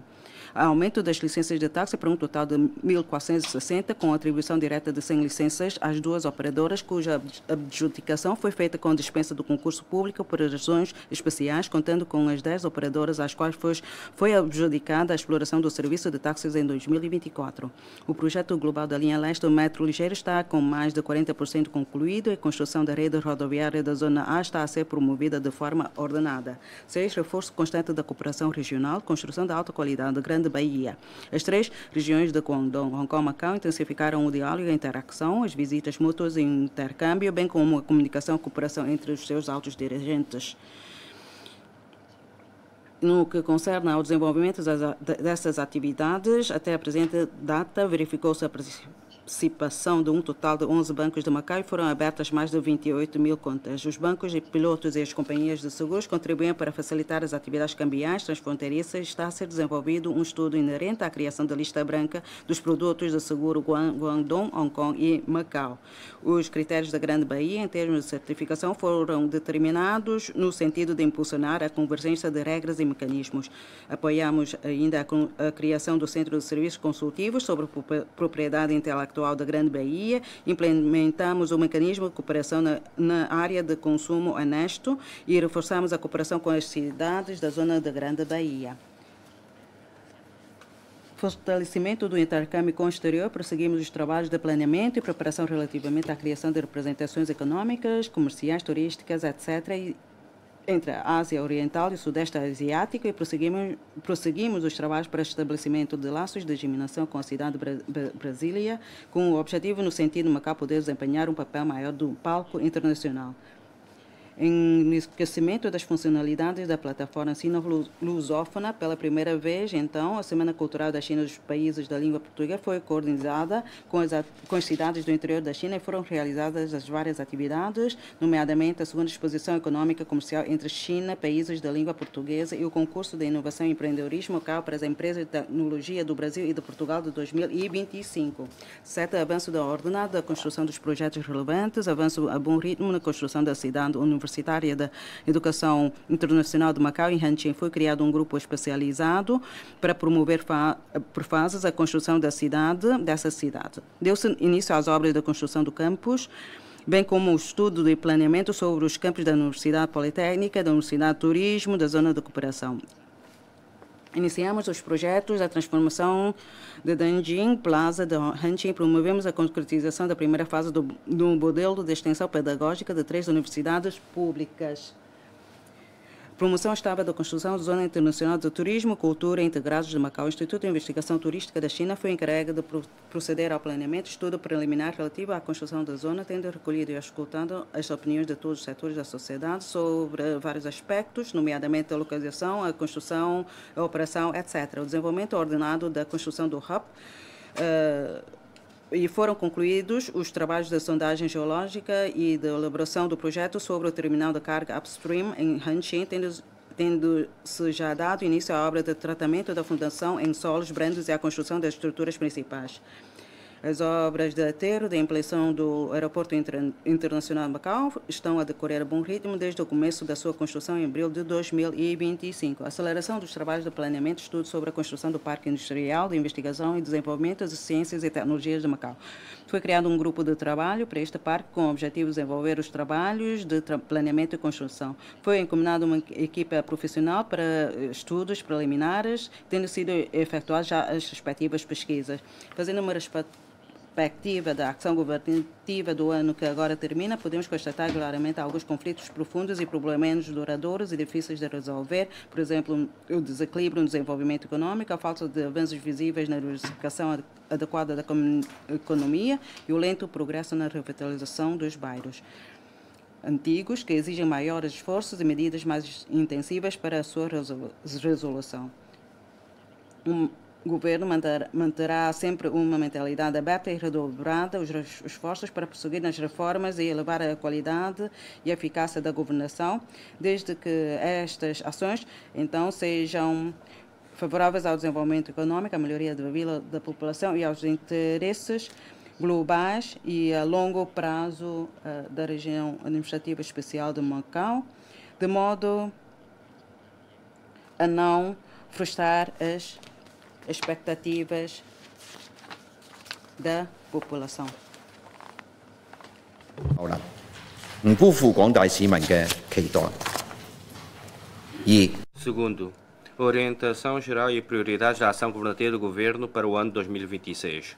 Aumento das licenças de táxi para um total de 1.460, com atribuição direta de 100 licenças às 2 operadoras, cuja adjudicação foi feita com dispensa do concurso público por razões especiais, contando com as 10 operadoras às quais foi adjudicada a exploração do serviço de táxis em 2024. O projeto global da linha leste do metro ligeiro está com mais de 40% concluído e a construção da rede rodoviária da Zona A está a ser promovida de forma ordenada. 6. Reforço constante da cooperação regional, construção de alta qualidade de Grande Bahia. As 3 regiões de Guangdong, Hong Kong e Macau intensificaram o diálogo e a interação, as visitas mútuas e intercâmbio, bem como a comunicação e cooperação entre os seus altos dirigentes. No que concerne ao desenvolvimento dessas atividades, até a presente data, verificou-se a participação de um total de 11 bancos de Macau e foram abertas mais de 28 mil contas. Os bancos e pilotos e as companhias de seguros contribuem para facilitar as atividades cambiais transfronteiriças. Está a ser desenvolvido um estudo inerente à criação da lista branca dos produtos de seguro Guangdong, Hong Kong e Macau. Os critérios da Grande Bahia, em termos de certificação, foram determinados no sentido de impulsionar a convergência de regras e mecanismos. Apoiamos ainda a criação do Centro de Serviços Consultivos sobre propriedade intelectual da Grande Bahia, implementamos o mecanismo de cooperação na área de consumo honesto e reforçamos a cooperação com as cidades da zona da Grande Bahia. Fortalecimento do intercâmbio com o exterior, prosseguimos os trabalhos de planeamento e preparação relativamente à criação de representações econômicas, comerciais, turísticas, etc., entre a Ásia Oriental e o Sudeste Asiático e prosseguimos os trabalhos para o estabelecimento de laços de disseminação com a cidade de Brasília, com o objetivo no sentido de Macau poder desempenhar um papel maior do palco internacional. enriquecimento das funcionalidades da plataforma sino-lusófona. Pela primeira vez, então, a Semana Cultural da China dos Países da Língua Portuguesa foi coordenada com as cidades do interior da China e foram realizadas as várias atividades, nomeadamente a segunda exposição econômica comercial entre China, países da língua portuguesa e o concurso de inovação e empreendedorismo local para as empresas de tecnologia do Brasil e de Portugal de 2025. 7. Avanço da ordenada da construção dos projetos relevantes, avanço a bom ritmo na construção da cidade universitária da Educação Internacional de Macau. Em Hanqing foi criado um grupo especializado para promover por fases a construção dessa cidade. Deu-se início às obras da construção do campus, bem como o estudo e planeamento sobre os campos da Universidade Politécnica, da Universidade de Turismo, da Zona de Cooperação. Iniciamos os projetos da transformação de Danjing Plaza de Hanqing. Promovemos a concretização da primeira fase do modelo de extensão pedagógica de 3 universidades públicas. Promoção estável da construção da Zona Internacional de Turismo, Cultura e Integrados de Macau. O Instituto de Investigação Turística da China foi encarregado de proceder ao planeamento e estudo preliminar relativo à construção da zona, tendo recolhido e escutado as opiniões de todos os setores da sociedade sobre vários aspectos, nomeadamente a localização, a construção, a operação, etc. O desenvolvimento ordenado da construção do hub e foram concluídos os trabalhos de sondagem geológica e de elaboração do projeto sobre o terminal de carga upstream em Hanqing, tendo-se já dado início à obra de tratamento da fundação em solos brandos e à construção das estruturas principais. As obras de aterro de ampliação do Aeroporto Internacional de Macau estão a decorrer a bom ritmo desde o começo da sua construção em abril de 2025. A aceleração dos trabalhos de planeamento e estudo sobre a construção do Parque Industrial de Investigação e Desenvolvimento de Ciências e Tecnologias de Macau. Foi criado um grupo de trabalho para este parque com o objetivo de desenvolver os trabalhos de planeamento e construção. Foi encomendada uma equipa profissional para estudos preliminares, tendo sido efetuadas já as respectivas pesquisas. Fazendo uma perspectiva da ação governativa do ano que agora termina, podemos constatar claramente alguns conflitos profundos e problemas duradouros e difíceis de resolver, por exemplo, o desequilíbrio no desenvolvimento econômico, a falta de avanços visíveis na diversificação adequada da economia e o lento progresso na revitalização dos bairros antigos, que exigem maiores esforços e medidas mais intensivas para a sua resolução. O governo manterá sempre uma mentalidade aberta e redobrada os esforços para prosseguir nas reformas e elevar a qualidade e a eficácia da governação, desde que estas ações, então, sejam favoráveis ao desenvolvimento econômico, à melhoria da vida da população e aos interesses globais e a longo prazo da região administrativa especial de Macau, de modo a não frustrar as expectativas da população. 好啦，唔辜負廣大市民嘅期待。Segundo, orientação geral e prioridades da ação governativa do governo para o ano 2026.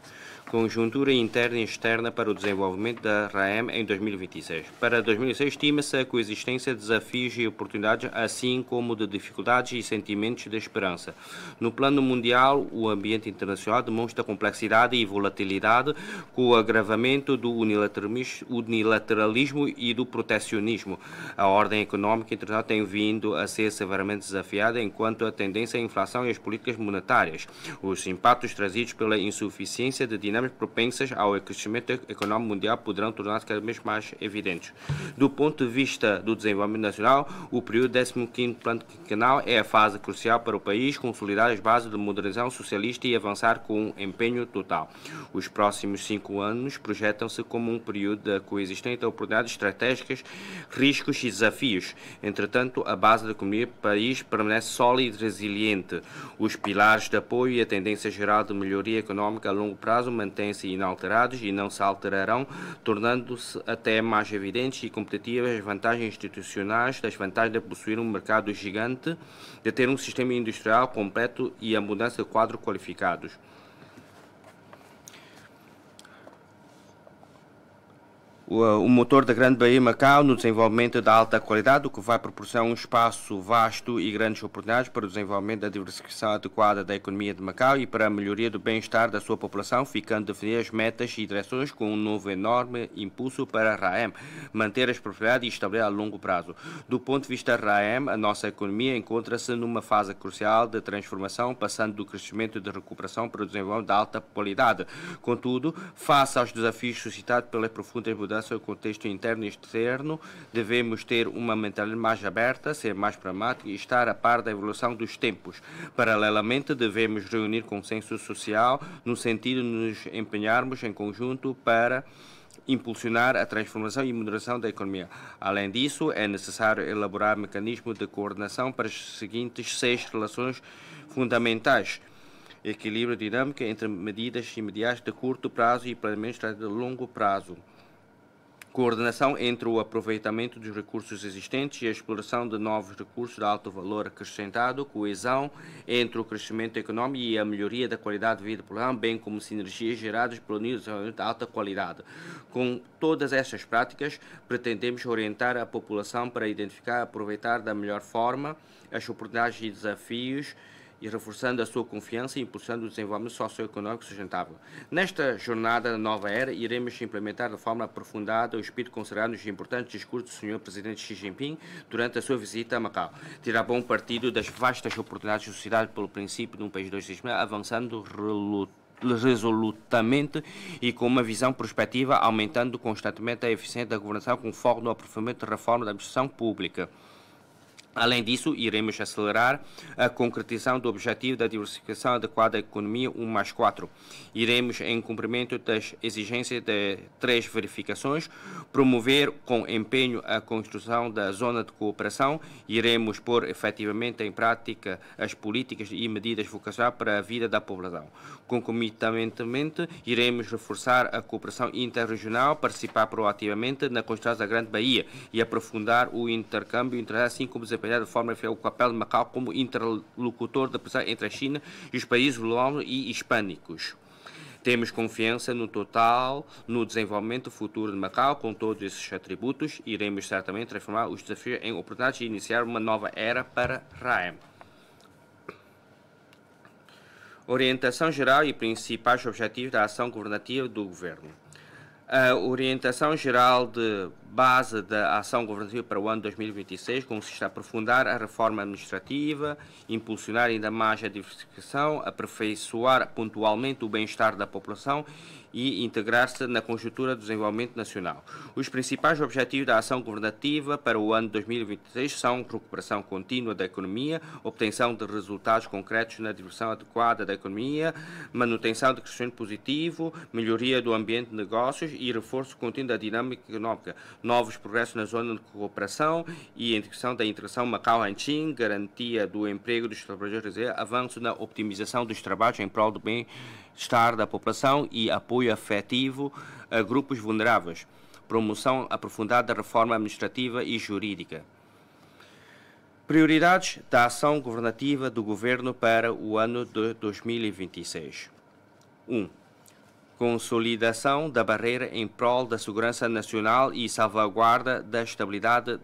Conjuntura interna e externa para o desenvolvimento da RAM em 2026. Para 2026, estima-se a coexistência de desafios e oportunidades, assim como de dificuldades e sentimentos de esperança. No plano mundial, o ambiente internacional demonstra complexidade e volatilidade, com o agravamento do unilateralismo e do protecionismo. A ordem econômica internacional tem vindo a ser severamente desafiada, enquanto a tendência à inflação e as políticas monetárias. Os impactos trazidos pela insuficiência de dinâmicas propensas ao crescimento econômico mundial poderão tornar-se cada vez mais evidentes. Do ponto de vista do desenvolvimento nacional, o período 15º Plano Quinquenal é a fase crucial para o país consolidar as bases de modernização socialista e avançar com empenho total. Os próximos 5 anos projetam-se como um período de coexistência de oportunidades estratégicas, riscos e desafios. Entretanto, a base da economia do país permanece sólida e resiliente. Os pilares de apoio e a tendência geral de melhoria econômica a longo prazo mantêm-se inalterados e não se alterarão, tornando-se até mais evidentes e competitivas as vantagens institucionais das vantagens de possuir um mercado gigante, de ter um sistema industrial completo e a mudança de quadros qualificados. o motor da Grande Bahia Macau no desenvolvimento da alta qualidade, o que vai proporcionar um espaço vasto e grandes oportunidades para o desenvolvimento da diversificação adequada da economia de Macau e para a melhoria do bem-estar da sua população, ficando definidas metas e direções com um novo enorme impulso para a RAEM manter as prosperidades e estabilidade a longo prazo. Do ponto de vista da RAEM, a nossa economia encontra-se numa fase crucial de transformação, passando do crescimento e de recuperação para o desenvolvimento de alta qualidade. Contudo, face aos desafios suscitados pelas profundas mudanças no contexto interno e externo, devemos ter uma mentalidade mais aberta, ser mais pragmático e estar a par da evolução dos tempos. Paralelamente, devemos reunir consenso social no sentido de nos empenharmos em conjunto para impulsionar a transformação e moderação da economia. Além disso, é necessário elaborar mecanismos de coordenação para as seguintes 6 relações fundamentais: equilíbrio dinâmico entre medidas imediatas de curto prazo e planeamento estratégico de longo prazo. Coordenação entre o aproveitamento dos recursos existentes e a exploração de novos recursos de alto valor acrescentado, coesão entre o crescimento econômico e a melhoria da qualidade de vida do população, bem como sinergias geradas pelo nível de desenvolvimento de alta qualidade. Com todas estas práticas, pretendemos orientar a população para identificar e aproveitar da melhor forma as oportunidades e desafios e reforçando a sua confiança e impulsando o desenvolvimento socioeconómico sustentável. Nesta jornada da nova era, iremos implementar de forma aprofundada o espírito considerado nos importantes discursos do Sr. Presidente Xi Jinping durante a sua visita a Macau. Terá bom partido das vastas oportunidades sociedade pelo princípio de um país dois sistemas, avançando resolutamente e com uma visão prospectiva, aumentando constantemente a eficiência da governação com foco no aprofundamento da reforma da administração pública. Além disso, iremos acelerar a concretização do objetivo da diversificação adequada da economia 1+4. Iremos, em cumprimento das exigências de 3 verificações, promover com empenho a construção da zona de cooperação. Iremos pôr efetivamente em prática as políticas e medidas vocacionadas para a vida da população. Concomitantemente, iremos reforçar a cooperação interregional, participar proativamente na construção da Grande Bahia e aprofundar o intercâmbio internacional, assim como desempenhar de forma eficaz o papel de Macau como interlocutor da pressão entre a China e os países lusofonos e hispânicos. Temos confiança no desenvolvimento futuro de Macau. Com todos esses atributos, iremos certamente transformar os desafios em oportunidades e iniciar uma nova era para RAEM. Orientação geral e principais objetivos da ação governativa do Governo. A orientação geral de base da ação governativa para o ano 2026 consiste em aprofundar a reforma administrativa, impulsionar ainda mais a diversificação, aperfeiçoar pontualmente o bem-estar da população e integrar-se na conjuntura do desenvolvimento nacional. Os principais objetivos da ação governativa para o ano 2026 são recuperação contínua da economia, obtenção de resultados concretos na direção adequada da economia, manutenção de crescimento positivo, melhoria do ambiente de negócios e reforço contínuo da dinâmica económica, novos progressos na zona de cooperação e integração da integração Macau-Hanchin, garantia do emprego dos trabalhadores, avanço na optimização dos trabalhos em prol do bem-estar da população e apoio afetivo a grupos vulneráveis, promoção aprofundada da reforma administrativa e jurídica. Prioridades da ação governativa do Governo para o ano de 2026. 1. Consolidação da barreira em prol da segurança nacional e salvaguarda da estabilidade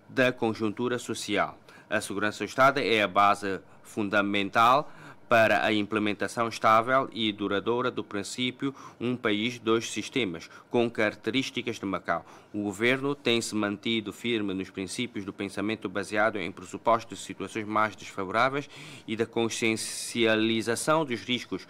da conjuntura social. A segurança do Estado é a base fundamental para a implementação estável e duradoura do princípio um país, dois sistemas, com características de Macau. O Governo tem-se mantido firme nos princípios do pensamento baseado em pressupostos de situações mais desfavoráveis e da consciencialização dos riscos,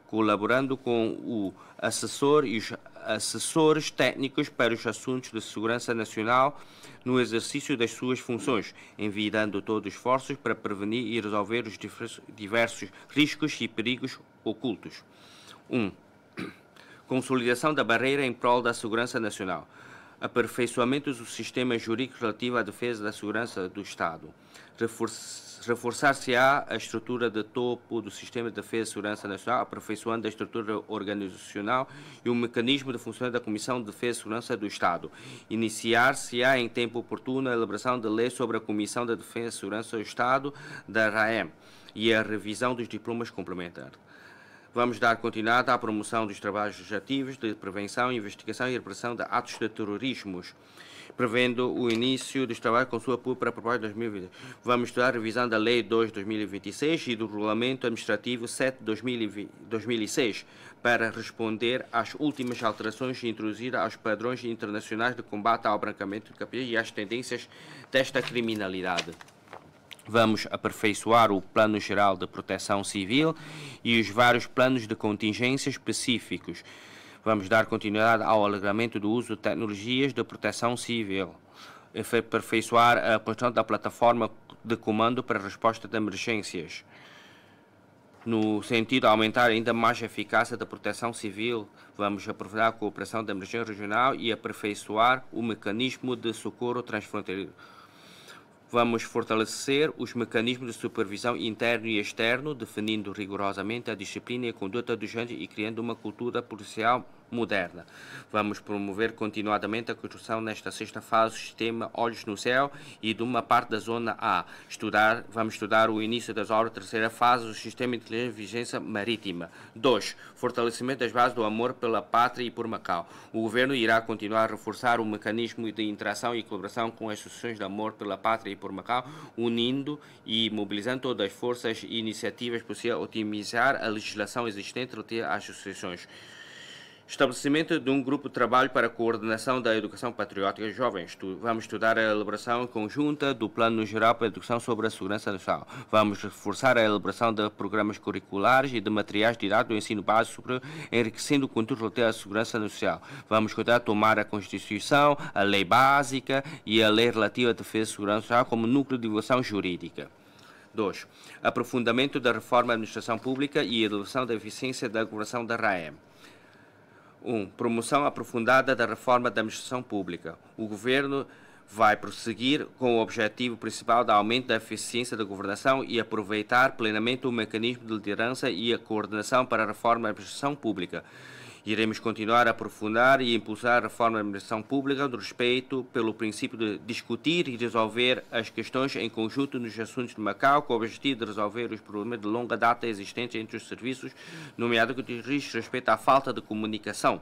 colaborando com o assessor e os assessores técnicos para os assuntos de segurança nacional no exercício das suas funções, envidando todos os esforços para prevenir e resolver os diversos riscos e perigos ocultos. 1. Consolidação da barreira em prol da segurança nacional. Aperfeiçoamento do sistema jurídico relativo à defesa da segurança do Estado. Reforçar-se-á a estrutura de topo do Sistema de Defesa e Segurança Nacional, aperfeiçoando a estrutura organizacional e o mecanismo de funcionamento da Comissão de Defesa e Segurança do Estado. Iniciar-se-á em tempo oportuno a elaboração de lei sobre a Comissão de Defesa e Segurança do Estado da RAEM e a revisão dos diplomas complementares. Vamos dar continuidade à promoção dos trabalhos ativos de prevenção, investigação e repressão de atos de terrorismo, prevendo o início dos trabalhos com sua para a proposta de 2020. Vamos estudar a revisão da Lei 2 de 2026 e do Regulamento Administrativo 7 de 2006 para responder às últimas alterações introduzidas aos padrões internacionais de combate ao branqueamento de capitais e às tendências desta criminalidade. Vamos aperfeiçoar o Plano Geral de Proteção Civil e os vários planos de contingência específicos. Vamos dar continuidade ao alargamento do uso de tecnologias de proteção civil. Aperfeiçoar a construção da plataforma de comando para a resposta de emergências. No sentido de aumentar ainda mais a eficácia da proteção civil, vamos aprofundar a cooperação de emergência regional e aperfeiçoar o mecanismo de socorro transfronteiriço. Vamos fortalecer os mecanismos de supervisão interno e externo, definindo rigorosamente a disciplina e a conduta dos agentes e criando uma cultura policial moderna. Vamos promover continuadamente a construção nesta sexta fase do sistema Olhos no Céu e de uma parte da Zona A. Vamos estudar o início das obras da terceira fase do sistema de inteligência e vigilância marítima. 2. Fortalecimento das bases do amor pela pátria e por Macau. O Governo irá continuar a reforçar o mecanismo de interação e colaboração com as associações de amor pela pátria e por Macau, unindo e mobilizando todas as forças e iniciativas possíveis a otimizar a legislação existente relativa às associações. Estabelecimento de um grupo de trabalho para a coordenação da educação patriótica de jovens. Vamos estudar a elaboração conjunta do Plano Geral para a Educação sobre a Segurança Nacional. Vamos reforçar a elaboração de programas curriculares e de materiais didáticos do ensino básico superior, enriquecendo o conteúdo relativo à segurança nacional. Vamos continuar a tomar a Constituição, a Lei Básica e a Lei relativa à Defesa e Segurança Nacional como núcleo de divulgação jurídica. 2. Aprofundamento da reforma da administração pública e elevação da eficiência da governação da RAEM. 1. Promoção aprofundada da reforma da administração pública. O Governo vai prosseguir com o objetivo principal de aumento da eficiência da governação e aproveitar plenamente o mecanismo de liderança e a coordenação para a reforma da administração pública. Iremos continuar a aprofundar e impulsar a reforma da administração pública no respeito pelo princípio de discutir e resolver as questões em conjunto nos assuntos de Macau, com o objetivo de resolver os problemas de longa data existentes entre os serviços, nomeadamente que diz respeito à falta de comunicação.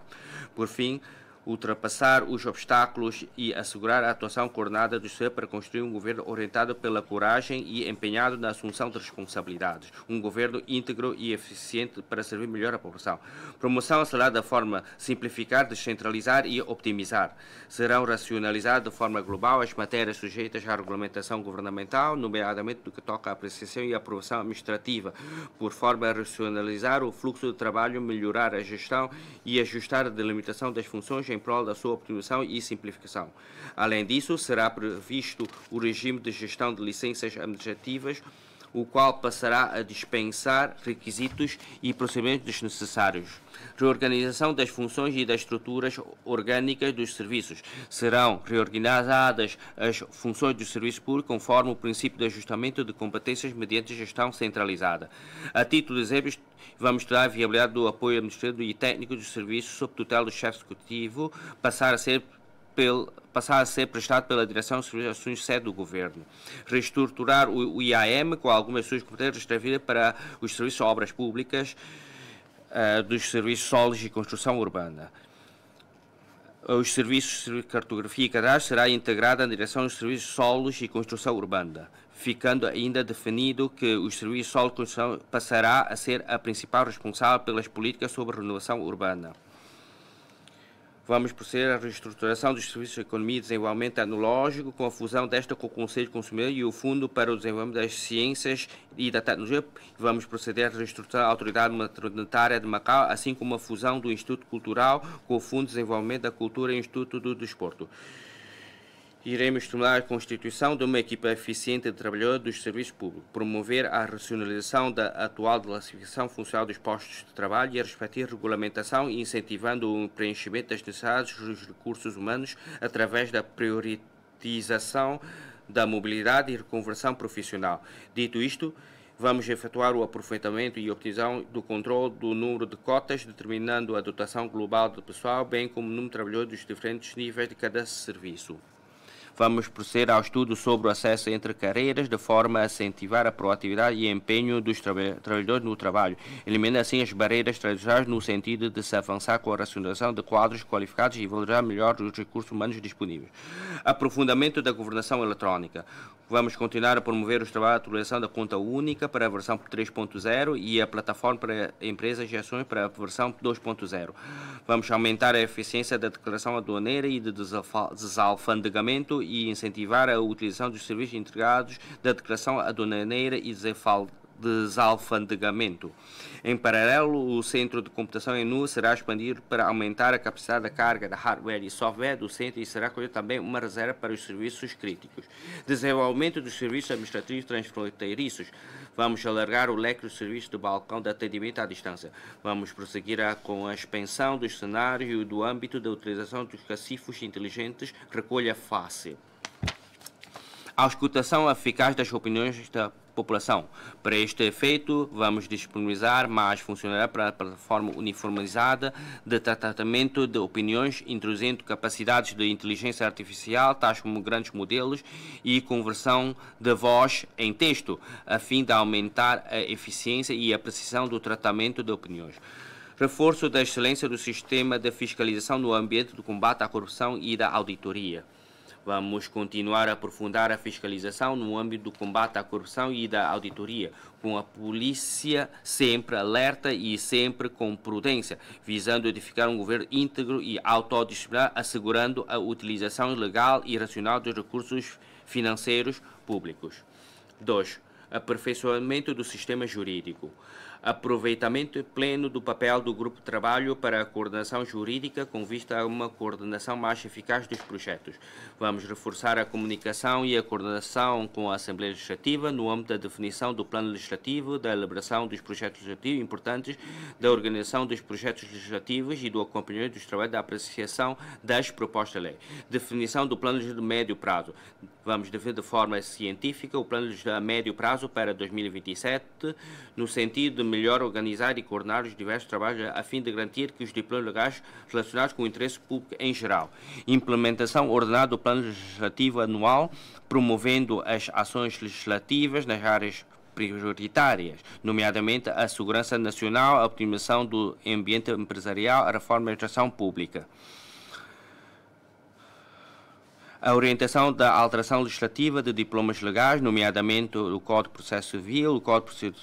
Por fim, ultrapassar os obstáculos e assegurar a atuação coordenada do Estado para construir um governo orientado pela coragem e empenhado na assunção de responsabilidades. Um governo íntegro e eficiente para servir melhor a população. Promoção acelerada da forma simplificar, descentralizar e optimizar. Serão racionalizadas de forma global as matérias sujeitas à regulamentação governamental, nomeadamente do que toca à apreciação e aprovação administrativa, por forma a racionalizar o fluxo de trabalho, melhorar a gestão e ajustar a delimitação das funções em prol da sua optimização e simplificação. Além disso, será previsto o regime de gestão de licenças administrativas, o qual passará a dispensar requisitos e procedimentos desnecessários. Reorganização das funções e das estruturas orgânicas dos serviços. Serão reorganizadas as funções dos serviços públicos conforme o princípio de ajustamento de competências mediante gestão centralizada. A título de exemplo, vamos estudar a viabilidade do apoio administrativo e técnico dos serviços sob tutela do chefe executivo, passar a ser prestado pela Direção de Serviços Sede do Governo. Reestruturar o IAM com algumas suas competências transferidas para os serviços de obras públicas, dos serviços sólidos e construção urbana. Os serviços de cartografia e cadastro será integrada na direção dos serviços solos e construção urbana, ficando ainda definido que os serviços solos e construção passará a ser a principal responsável pelas políticas sobre renovação urbana. Vamos proceder à reestruturação dos serviços de economia e desenvolvimento tecnológico com a fusão desta com o Conselho de Consumidor e o Fundo para o Desenvolvimento das Ciências e da Tecnologia. Vamos proceder à reestruturação da Autoridade Monetária de Macau, assim como a fusão do Instituto Cultural com o Fundo de Desenvolvimento da Cultura e o Instituto do Desporto. Iremos estimular a constituição de uma equipa eficiente de trabalhadores dos serviços públicos, promover a racionalização da atual classificação funcional dos postos de trabalho e a respectiva regulamentação, incentivando o preenchimento das necessidades dos recursos humanos através da priorização da mobilidade e reconversão profissional. Dito isto, vamos efetuar o aproveitamento e optimização do controle do número de cotas, determinando a dotação global de pessoal, bem como o número de trabalhadores dos diferentes níveis de cada serviço. Vamos proceder ao estudo sobre o acesso entre carreiras, de forma a incentivar a proatividade e empenho dos trabalhadores no trabalho, eliminando assim as barreiras tradicionais no sentido de se avançar com a racionalização de quadros qualificados e valorizar melhor os recursos humanos disponíveis. Aprofundamento da governação eletrónica. Vamos continuar a promover os trabalhos de atualização da conta única para a versão 3.0 e a plataforma para empresas e ações para a versão 2.0. Vamos aumentar a eficiência da declaração aduaneira e de desalfandegamento e incentivar a utilização dos serviços integrados da declaração aduaneira e desalfandegamento. Em paralelo, o centro de computação em nuvem será expandido para aumentar a capacidade da carga de hardware e software do centro e será colhido também uma reserva para os serviços críticos. Desenvolvimento dos serviços administrativos transfronteiriços. Vamos alargar o leque dos serviços do balcão de atendimento à distância. Vamos prosseguir com a expansão dos cenários e do âmbito da utilização dos cacifos inteligentes recolha fácil. A auscultação eficaz das opiniões da população. Para este efeito, vamos disponibilizar mais funcionalidade para a plataforma uniformizada de tratamento de opiniões, introduzindo capacidades de inteligência artificial, tais como grandes modelos e conversão de voz em texto, a fim de aumentar a eficiência e a precisão do tratamento de opiniões. Reforço da excelência do sistema de fiscalização no ambiente do combate à corrupção e da auditoria. Vamos continuar a aprofundar a fiscalização no âmbito do combate à corrupção e da auditoria, com a polícia sempre alerta e sempre com prudência, visando edificar um governo íntegro e autodisciplinar, assegurando a utilização legal e racional dos recursos financeiros públicos. 2. Aperfeiçoamento do sistema jurídico. Aproveitamento pleno do papel do Grupo de Trabalho para a coordenação jurídica com vista a uma coordenação mais eficaz dos projetos. Vamos reforçar a comunicação e a coordenação com a Assembleia Legislativa no âmbito da definição do plano legislativo, da elaboração dos projetos legislativos importantes, da organização dos projetos legislativos e do acompanhamento dos trabalhos da apreciação das propostas de lei. Definição do plano de médio prazo. Vamos definir de forma científica o plano de médio prazo para 2027, no sentido de melhor organizar e coordenar os diversos trabalhos a fim de garantir que os diplomas legais relacionados com o interesse público em geral. Implementação ordenada do plano legislativo anual, promovendo as ações legislativas nas áreas prioritárias, nomeadamente a segurança nacional, a optimização do ambiente empresarial, a reforma da administração pública. A orientação da alteração legislativa de diplomas legais, nomeadamente o Código de Processo Civil, o Código de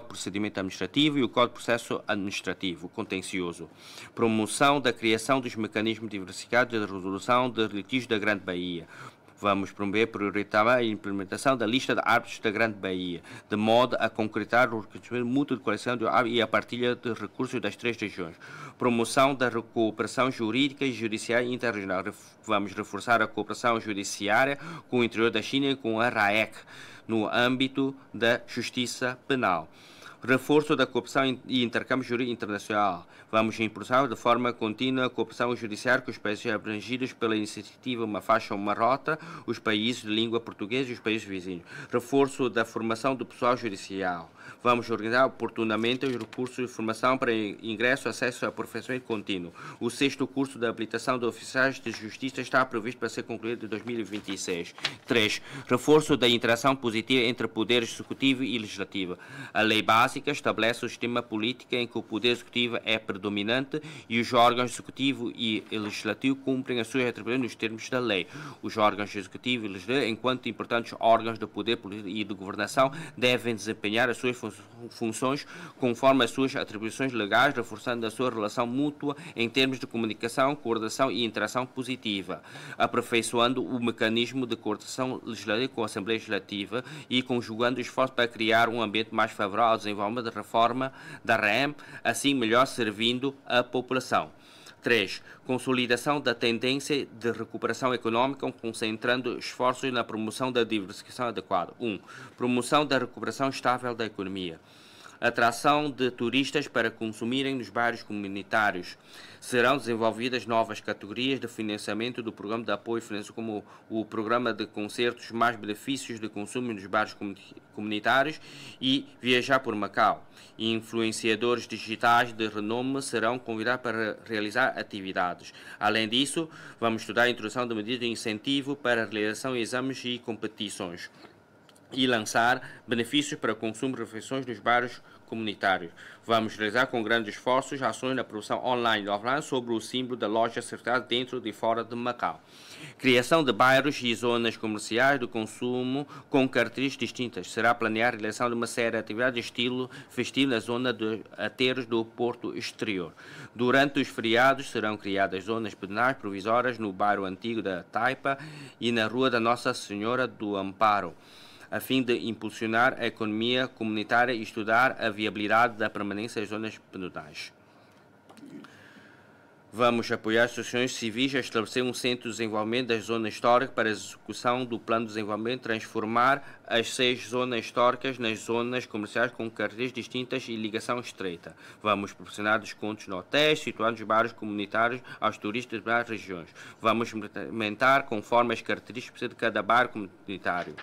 Procedimento Administrativo e o Código de Processo Administrativo Contencioso. Promoção da criação dos mecanismos diversificados de resolução de litígios da Grande Bahia. Vamos promover prioritariamente a implementação da lista de árbitros da Grande Bahia, de modo a concretar o reconhecimento mútuo de coleção de árbitros e a partilha de recursos das 3 regiões. Promoção da cooperação jurídica e judiciária interregional. Vamos reforçar a cooperação judiciária com o interior da China e com a RAEC, no âmbito da justiça penal. Reforço da cooperação e intercâmbio jurídico internacional. Vamos impulsar de forma contínua a cooperação judiciária com os países abrangidos pela iniciativa Uma Faixa, Uma Rota, os países de língua portuguesa e os países vizinhos. Reforço da formação do pessoal judicial. Vamos organizar oportunamente os recursos de formação para ingresso e acesso a aperfeiçoamento contínuo. O 6º curso de habilitação de oficiais de justiça está previsto para ser concluído em 2026. 3. Reforço da interação positiva entre poder executivo e legislativo. A lei básica estabelece o sistema político em que o poder executivo é predominante e os órgãos executivo e legislativo cumprem as suas atribuições nos termos da lei. Os órgãos executivo e legislativo, enquanto importantes órgãos de poder político e de governação, devem desempenhar as suas funções conforme as suas atribuições legais, reforçando a sua relação mútua em termos de comunicação, coordenação e interação positiva, aperfeiçoando o mecanismo de coordenação legislativa com a Assembleia Legislativa e conjugando esforços para criar um ambiente mais favorável ao desenvolvimento da reforma da REM, assim melhor servindo a população. 3. Consolidação da tendência de recuperação econômica, concentrando esforços na promoção da diversificação adequada. 1. Promoção da recuperação estável da economia. atração de turistas para consumirem nos bairros comunitários. Serão desenvolvidas novas categorias de financiamento do Programa de Apoio Financeiro, como o Programa de Concertos Mais Benefícios de Consumo nos Bairros Comunitários e Viajar por Macau. Influenciadores digitais de renome serão convidados para realizar atividades. Além disso, vamos estudar a introdução de medidas de incentivo para a realização de exames e competições e lançar benefícios para o consumo de refeições nos bairros comunitários. Vamos realizar com grandes esforços ações na produção online e offline sobre o símbolo da loja certificada dentro e fora de Macau. Criação de bairros e zonas comerciais de consumo com características distintas. Será planeada a realização de uma série de atividades de estilo festivo na zona de aterros do Porto Exterior. Durante os feriados serão criadas zonas pedonais provisórias no bairro antigo da Taipa e na Rua da Nossa Senhora do Amparo, a fim de impulsionar a economia comunitária e estudar a viabilidade da permanência das zonas pedonais. Vamos apoiar as associações civis a estabelecer um centro de desenvolvimento das zonas históricas para a execução do plano de desenvolvimento, transformar as 6 zonas históricas nas zonas comerciais com características distintas e ligação estreita. Vamos proporcionar descontos no hotéis situados nos bairros comunitários aos turistas das regiões. Vamos implementar conforme as características de cada bairro comunitário.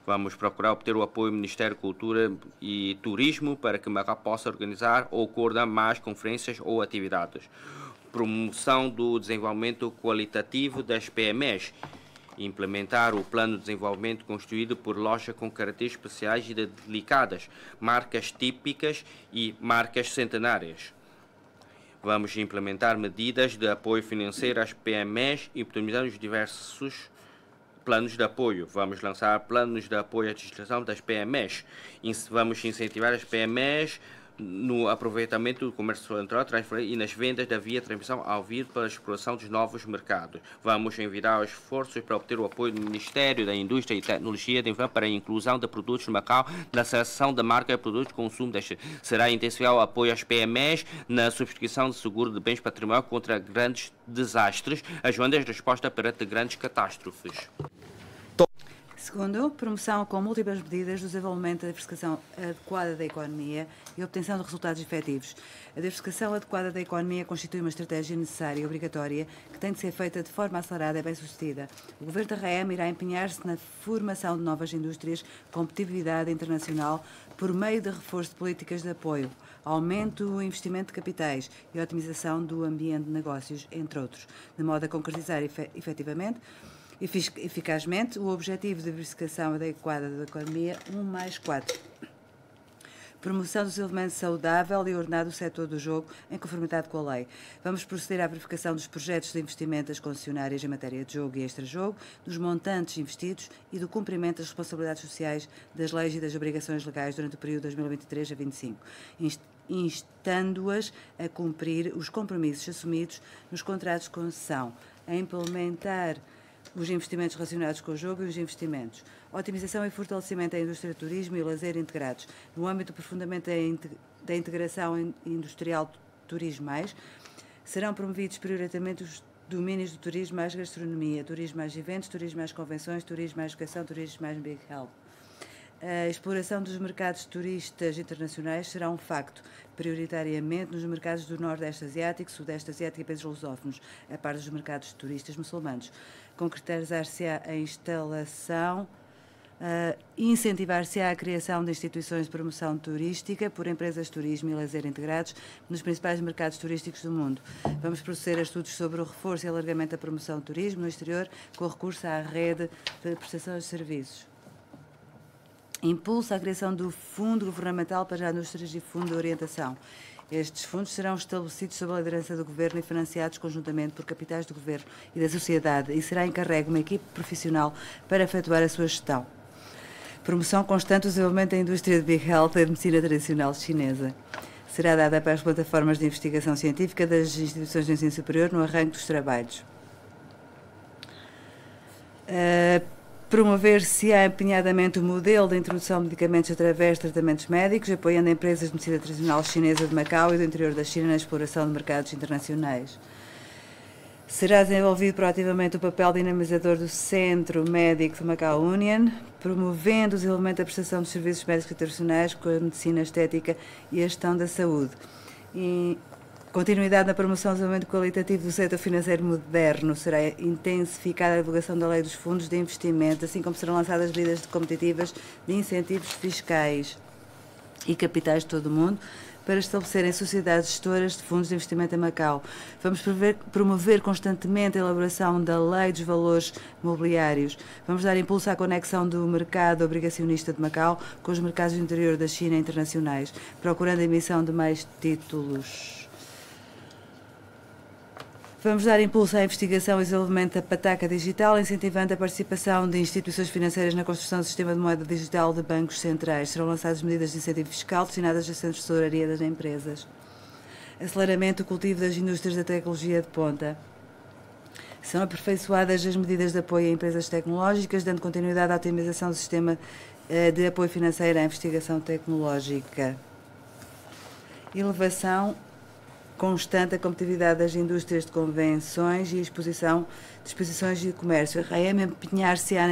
Vamos procurar obter o apoio do Ministério da Cultura e Turismo para que Macau possa organizar ou coordenar mais conferências ou atividades. Promoção do desenvolvimento qualitativo das PMEs. Implementar o plano de desenvolvimento constituído por lojas com características especiais e delicadas, marcas típicas e marcas centenárias. Vamos implementar medidas de apoio financeiro às PMEs e optimizar os diversos planos de apoio. Vamos lançar planos de apoio à digitalização das PMEs. Vamos incentivar as PMEs no aproveitamento do comércio eletrônico e nas vendas da via transmissão ao vivo para a exploração dos novos mercados. Vamos enviar esforços para obter o apoio do Ministério da Indústria e Tecnologia para a inclusão de produtos no Macau na seleção da marca de produtos de consumo. Será intensificar o apoio às PMEs na subscrição de seguro de bens patrimoniais contra grandes desastres, ajudando a resposta perante grandes catástrofes. Segundo, promoção com múltiplas medidas do desenvolvimento da diversificação adequada da economia e obtenção de resultados efetivos. A diversificação adequada da economia constitui uma estratégia necessária e obrigatória que tem de ser feita de forma acelerada e bem-sucedida. O Governo da RAM irá empenhar-se na formação de novas indústrias, competitividade internacional, por meio de reforço de políticas de apoio, aumento do investimento de capitais e otimização do ambiente de negócios, entre outros, de modo a concretizar efetivamente eficazmente o objetivo de diversificação adequada da economia 1+4. Promoção do desenvolvimento saudável e ordenado do setor do jogo em conformidade com a lei. Vamos proceder à verificação dos projetos de investimento das concessionárias em matéria de jogo e extra-jogo, dos montantes investidos e do cumprimento das responsabilidades sociais das leis e das obrigações legais durante o período de 2023 a 2025, instando-as a cumprir os compromissos assumidos nos contratos de concessão, a implementar os investimentos relacionados com o jogo e os investimentos. Otimização e fortalecimento da indústria do turismo e lazer integrados. No âmbito do aprofundamento da integração industrial Turismo Mais, serão promovidos prioritariamente os domínios do turismo mais gastronomia, turismo mais eventos, turismo mais convenções, turismo mais educação, turismo mais big health. A exploração dos mercados turistas internacionais será um facto, prioritariamente nos mercados do Nordeste Asiático, Sudeste Asiático e países lusófonos, a par dos mercados de turistas muçulmanos. Concretizar-se-á a instalação, incentivar-se-á a criação de instituições de promoção turística por empresas de turismo e lazer integrados nos principais mercados turísticos do mundo. Vamos proceder a estudos sobre o reforço e alargamento da promoção do turismo no exterior com recurso à rede de prestação de serviços. Impulso à criação do Fundo Governamental para as Indústrias e Fundo de Orientação. Estes fundos serão estabelecidos sob a liderança do Governo e financiados conjuntamente por capitais do Governo e da sociedade e será encarregue uma equipe profissional para efetuar a sua gestão. Promoção constante do desenvolvimento da indústria de Big Health e da medicina tradicional chinesa. Será dada para as plataformas de investigação científica das instituições de ensino superior no arranque dos trabalhos. Promover-se-á empenhadamente o modelo de introdução de medicamentos através de tratamentos médicos, apoiando empresas de medicina tradicional chinesa de Macau e do interior da China na exploração de mercados internacionais. Será desenvolvido proativamente o papel dinamizador do Centro Médico de Macau Union, promovendo o desenvolvimento da prestação de serviços médicos internacionais com a medicina estética e a gestão da saúde. E continuidade na promoção do desenvolvimento qualitativo do setor financeiro moderno. Será intensificada a divulgação da lei dos fundos de investimento, assim como serão lançadas medidas competitivas de incentivos fiscais e capitais de todo o mundo para estabelecerem sociedades gestoras de fundos de investimento em Macau. Vamos promover constantemente a elaboração da Lei dos Valores Mobiliários. Vamos dar impulso à conexão do mercado obrigacionista de Macau com os mercados do interior da China e internacionais, procurando a emissão de mais títulos. Vamos dar impulso à investigação e desenvolvimento da pataca digital, incentivando a participação de instituições financeiras na construção do sistema de moeda digital de bancos centrais. Serão lançadas medidas de incentivo fiscal destinadas a centros de tesouraria das empresas. Aceleramento do cultivo das indústrias da tecnologia de ponta. São aperfeiçoadas as medidas de apoio a empresas tecnológicas, dando continuidade à otimização do sistema de apoio financeiro à investigação tecnológica. Elevação constante a competitividade das indústrias de convenções e exposição de exposições de comércio. A RAEM empenhar-se-á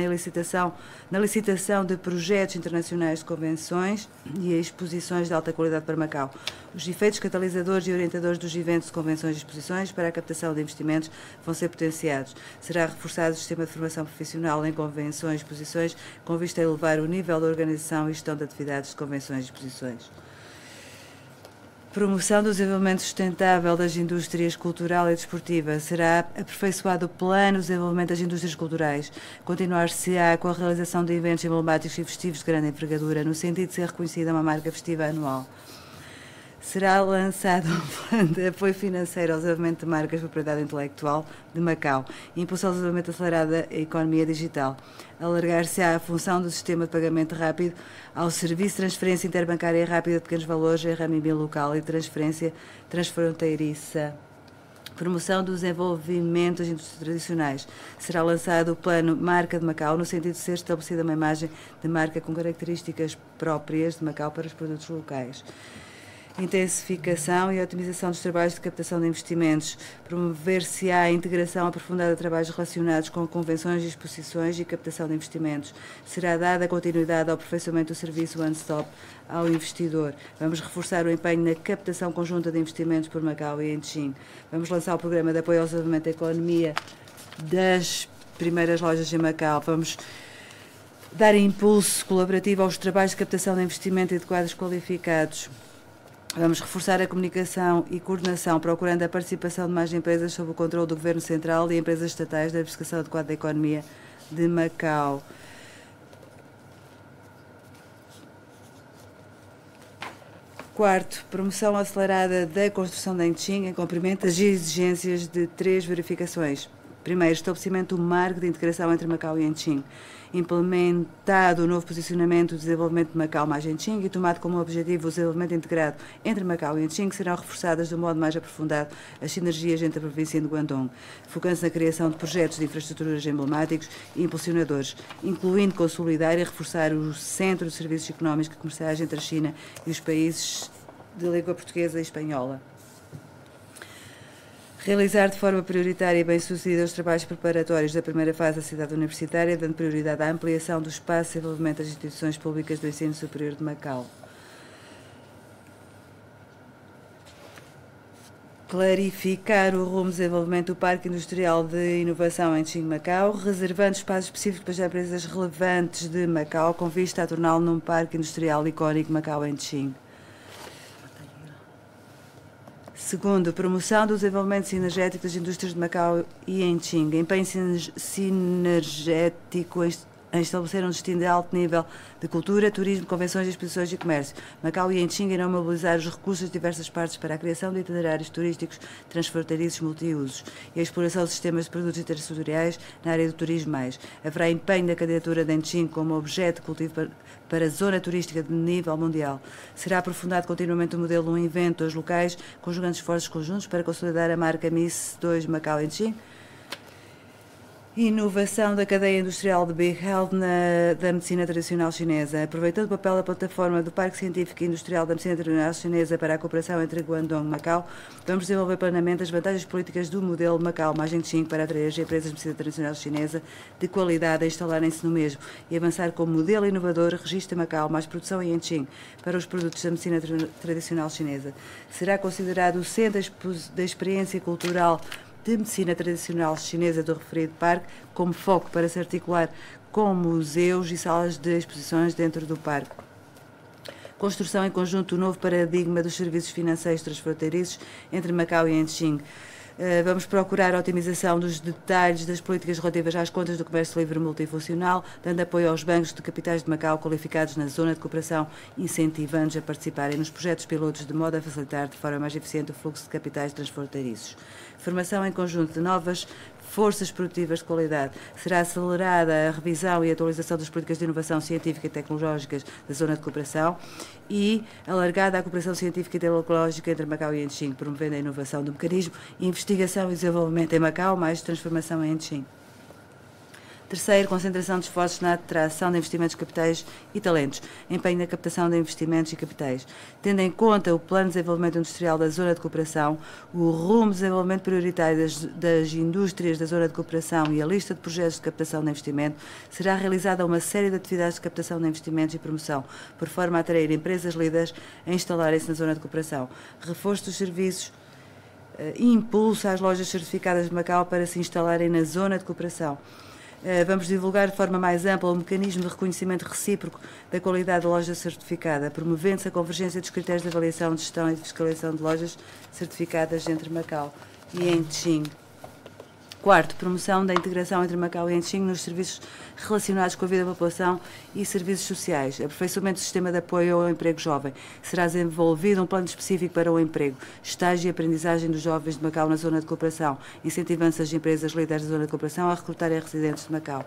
na licitação de projetos internacionais de convenções e exposições de alta qualidade para Macau. Os efeitos catalisadores e orientadores dos eventos de convenções e exposições para a captação de investimentos vão ser potenciados. Será reforçado o sistema de formação profissional em convenções e exposições, com vista a elevar o nível da organização e gestão de atividades de convenções e exposições. Promoção do desenvolvimento sustentável das indústrias cultural e desportiva. Será aperfeiçoado o plano de desenvolvimento das indústrias culturais. Continuar-se-á com a realização de eventos emblemáticos e festivos de grande envergadura, no sentido de ser reconhecida uma marca festiva anual. Será lançado um plano de apoio financeiro ao desenvolvimento de marcas de propriedade intelectual de Macau e impulso ao desenvolvimento acelerado da economia digital. Alargar-se-á a função do sistema de pagamento rápido ao serviço de transferência interbancária rápida de pequenos valores em renminbi local e transferência transfronteiriça. Promoção do desenvolvimento das indústrias tradicionais. Será lançado o plano Marca de Macau, no sentido de ser estabelecida uma imagem de marca com características próprias de Macau para os produtos locais. Intensificação e otimização dos trabalhos de captação de investimentos. Promover-se-á a integração aprofundada de trabalhos relacionados com convenções e exposições e captação de investimentos. Será dada continuidade ao aperfeiçoamento do serviço one-stop ao investidor. Vamos reforçar o empenho na captação conjunta de investimentos por Macau e em Ching. Vamos lançar o programa de apoio ao desenvolvimento da economia das primeiras lojas em Macau. Vamos dar impulso colaborativo aos trabalhos de captação de investimento e de quadros qualificados. Vamos reforçar a comunicação e coordenação, procurando a participação de mais empresas sob o controle do Governo Central e empresas estatais da diversificação adequada da economia de Macau. Quarto, promoção acelerada da construção da Enching em cumprimento das exigências de 3 verificações. Primeiro, estabelecimento do marco de integração entre Macau e Enching. Implementado o novo posicionamento de desenvolvimento de Macau mais Enching e tomado como objetivo o desenvolvimento integrado entre Macau e Enching, serão reforçadas de um modo mais aprofundado as sinergias entre a província de Guangdong, focando-se na criação de projetos de infraestruturas emblemáticos e impulsionadores, incluindo consolidar e reforçar o centro de serviços económicos e comerciais entre a China e os países de língua portuguesa e espanhola. Realizar de forma prioritária e bem-sucedida os trabalhos preparatórios da primeira fase da cidade universitária, dando prioridade à ampliação do espaço de desenvolvimento das instituições públicas do ensino superior de Macau. Clarificar o rumo de desenvolvimento do Parque Industrial de Inovação em Ching, Macau, reservando espaço específico para as empresas relevantes de Macau, com vista a torná-lo num parque industrial icónico Macau em Ching. Segundo, promoção do desenvolvimento sinergético das indústrias de Macau e em Ching. Empenho sinergético em estabelecer um destino de alto nível de cultura, turismo, convenções, exposições e comércio. Macau e em Ching irão mobilizar os recursos de diversas partes para a criação de itinerários turísticos transfronteiriços multiusos e a exploração de sistemas de produtos intersetoriais na área do turismo mais. Haverá empenho da candidatura de Enching como objeto de cultivo para a zona turística de nível mundial. Será aprofundado continuamente o modelo de um evento aos locais, conjugando esforços conjuntos para consolidar a marca Miss 2 Macau Enching. Inovação da cadeia industrial de Big Health da medicina tradicional chinesa. Aproveitando o papel da plataforma do Parque Científico e Industrial da Medicina Tradicional Chinesa para a cooperação entre Guangdong e Macau, vamos desenvolver plenamente as vantagens políticas do modelo Macau+Chongqing para atrair as empresas de medicina tradicional chinesa de qualidade a instalarem-se no mesmo e avançar como modelo inovador registro Macau mais produção em Yanqing para os produtos da medicina tradicional chinesa. Será considerado o centro da experiência cultural de medicina tradicional chinesa do referido parque, como foco para se articular com museus e salas de exposições dentro do parque. Construção em conjunto do novo paradigma dos serviços financeiros transfronteiriços entre Macau e Yanqing. Vamos procurar a otimização dos detalhes das políticas relativas às contas do comércio livre multifuncional, dando apoio aos bancos de capitais de Macau qualificados na zona de cooperação, incentivando-os a participarem nos projetos pilotos de modo a facilitar de forma mais eficiente o fluxo de capitais transfronteiriços. Formação em conjunto de novas forças produtivas de qualidade. Será acelerada a revisão e atualização das políticas de inovação científica e tecnológicas da zona de cooperação e alargada a cooperação científica e tecnológica entre Macau e Yanqing, promovendo a inovação do mecanismo, investigação e desenvolvimento em Macau, mais transformação em Yanqing. Terceiro, concentração de esforços na atração de investimentos capitais e talentos, empenho na captação de investimentos e capitais. Tendo em conta o Plano de Desenvolvimento Industrial da Zona de Cooperação, o rumo de desenvolvimento prioritário das indústrias da Zona de Cooperação e a lista de projetos de captação de investimento, será realizada uma série de atividades de captação de investimentos e promoção, por forma a atrair empresas líderes a instalarem-se na Zona de Cooperação. Reforço dos serviços e impulso às lojas certificadas de Macau para se instalarem na Zona de Cooperação. Vamos divulgar de forma mais ampla o mecanismo de reconhecimento recíproco da qualidade da loja certificada, promovendo-se a convergência dos critérios de avaliação de gestão e de fiscalização de lojas certificadas entre Macau e Yanqing. Quarto, promoção da integração entre Macau e Yanqing nos serviços relacionados com a vida da população e serviços sociais. Aperfeiçoamento do sistema de apoio ao emprego jovem. Será desenvolvido um plano específico para o emprego, estágio e aprendizagem dos jovens de Macau na zona de cooperação, incentivando as empresas líderes da zona de cooperação a recrutarem residentes de Macau.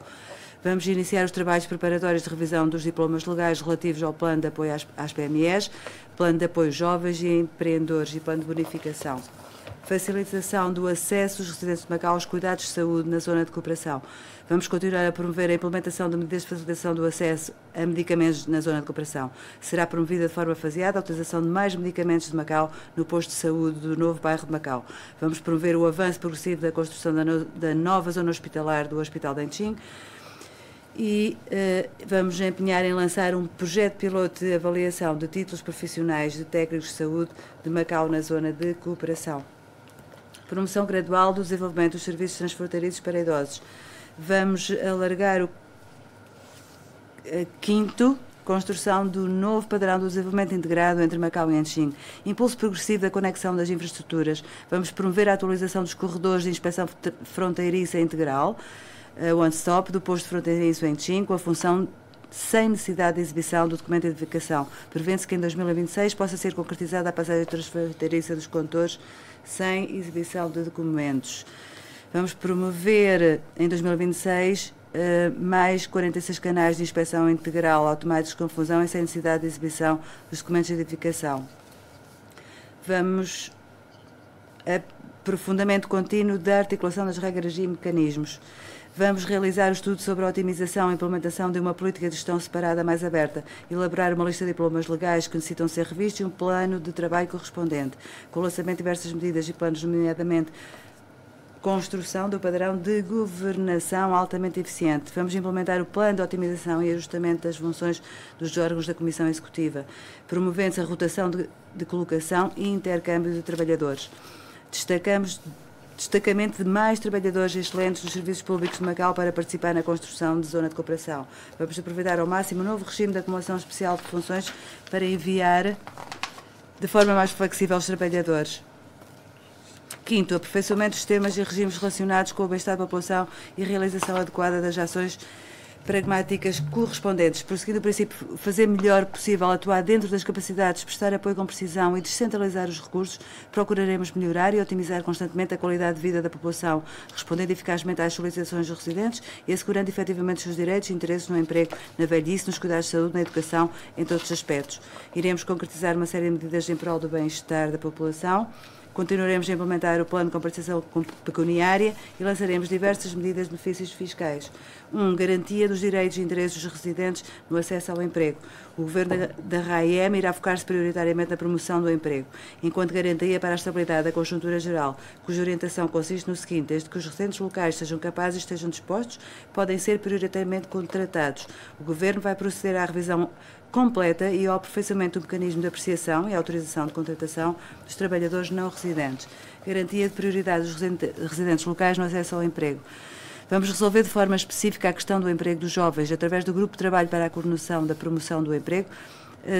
Vamos iniciar os trabalhos preparatórios de revisão dos diplomas legais relativos ao plano de apoio às PMEs, plano de apoio jovens e empreendedores e plano de bonificação. Facilitação do acesso dos residentes de Macau aos cuidados de saúde na zona de cooperação. Vamos continuar a promover a implementação de medidas de facilitação do acesso a medicamentos na zona de cooperação. Será promovida de forma faseada a utilização de mais medicamentos de Macau no posto de saúde do novo bairro de Macau. Vamos promover o avanço progressivo da construção da nova zona hospitalar do Hospital de Yanqing e vamos empenhar em lançar um projeto piloto de avaliação de títulos profissionais de técnicos de saúde de Macau na zona de cooperação. Promoção gradual do desenvolvimento dos serviços transfronteiriços para idosos. Vamos alargar o quinto, construção do novo padrão do desenvolvimento integrado entre Macau e Yanqing. Impulso progressivo da conexão das infraestruturas. Vamos promover a atualização dos corredores de inspeção fronteiriça integral, one-stop, do posto fronteiriço em Yanqing, com a função sem necessidade de exibição do documento de identificação. Prevê-se que em 2026 possa ser concretizada a passagem transfronteiriça dos condutores sem exibição de documentos. Vamos promover em 2026 mais 46 canais de inspeção integral automáticos com fusão e sem necessidade de exibição dos documentos de identificação. Vamos aprofundamento contínuo da articulação das regras e mecanismos. Vamos realizar o estudo sobre a otimização e implementação de uma política de gestão separada mais aberta, elaborar uma lista de diplomas legais que necessitam ser revistos e um plano de trabalho correspondente, com o lançamento de diversas medidas e planos, nomeadamente construção do padrão de governação altamente eficiente. Vamos implementar o plano de otimização e ajustamento das funções dos órgãos da Comissão Executiva, promovendo-se a rotação de colocação e intercâmbio de trabalhadores. Destacamento de mais trabalhadores excelentes dos serviços públicos de Macau para participar na construção de zona de cooperação. Vamos aproveitar ao máximo o novo regime de acumulação especial de funções para enviar de forma mais flexível os trabalhadores. Quinto, aperfeiçoamento dos sistemas e regimes relacionados com o bem-estar da população e realização adequada das ações pragmáticas correspondentes, prosseguindo o princípio fazer melhor possível, atuar dentro das capacidades, prestar apoio com precisão e descentralizar os recursos, procuraremos melhorar e otimizar constantemente a qualidade de vida da população, respondendo eficazmente às solicitações dos residentes e assegurando efetivamente os seus direitos e interesses no emprego, na velhice, nos cuidados de saúde, na educação, em todos os aspectos. Iremos concretizar uma série de medidas em prol do bem-estar da população Continuaremos a implementar o plano de compensação pecuniária e lançaremos diversas medidas de benefícios fiscais. 1. Garantia dos direitos e interesses dos residentes no acesso ao emprego. O Governo da RAEM irá focar-se prioritariamente na promoção do emprego, enquanto garantia para a estabilidade da conjuntura geral, cuja orientação consiste no seguinte: desde que os residentes locais sejam capazes e estejam dispostos, podem ser prioritariamente contratados. O Governo vai proceder à revisão completa e ao aperfeiçoamento do mecanismo de apreciação e autorização de contratação dos trabalhadores não residentes. Garantia de prioridade dos residentes locais no acesso ao emprego. Vamos resolver de forma específica a questão do emprego dos jovens. Através do Grupo de Trabalho para a Coordenação da Promoção do Emprego,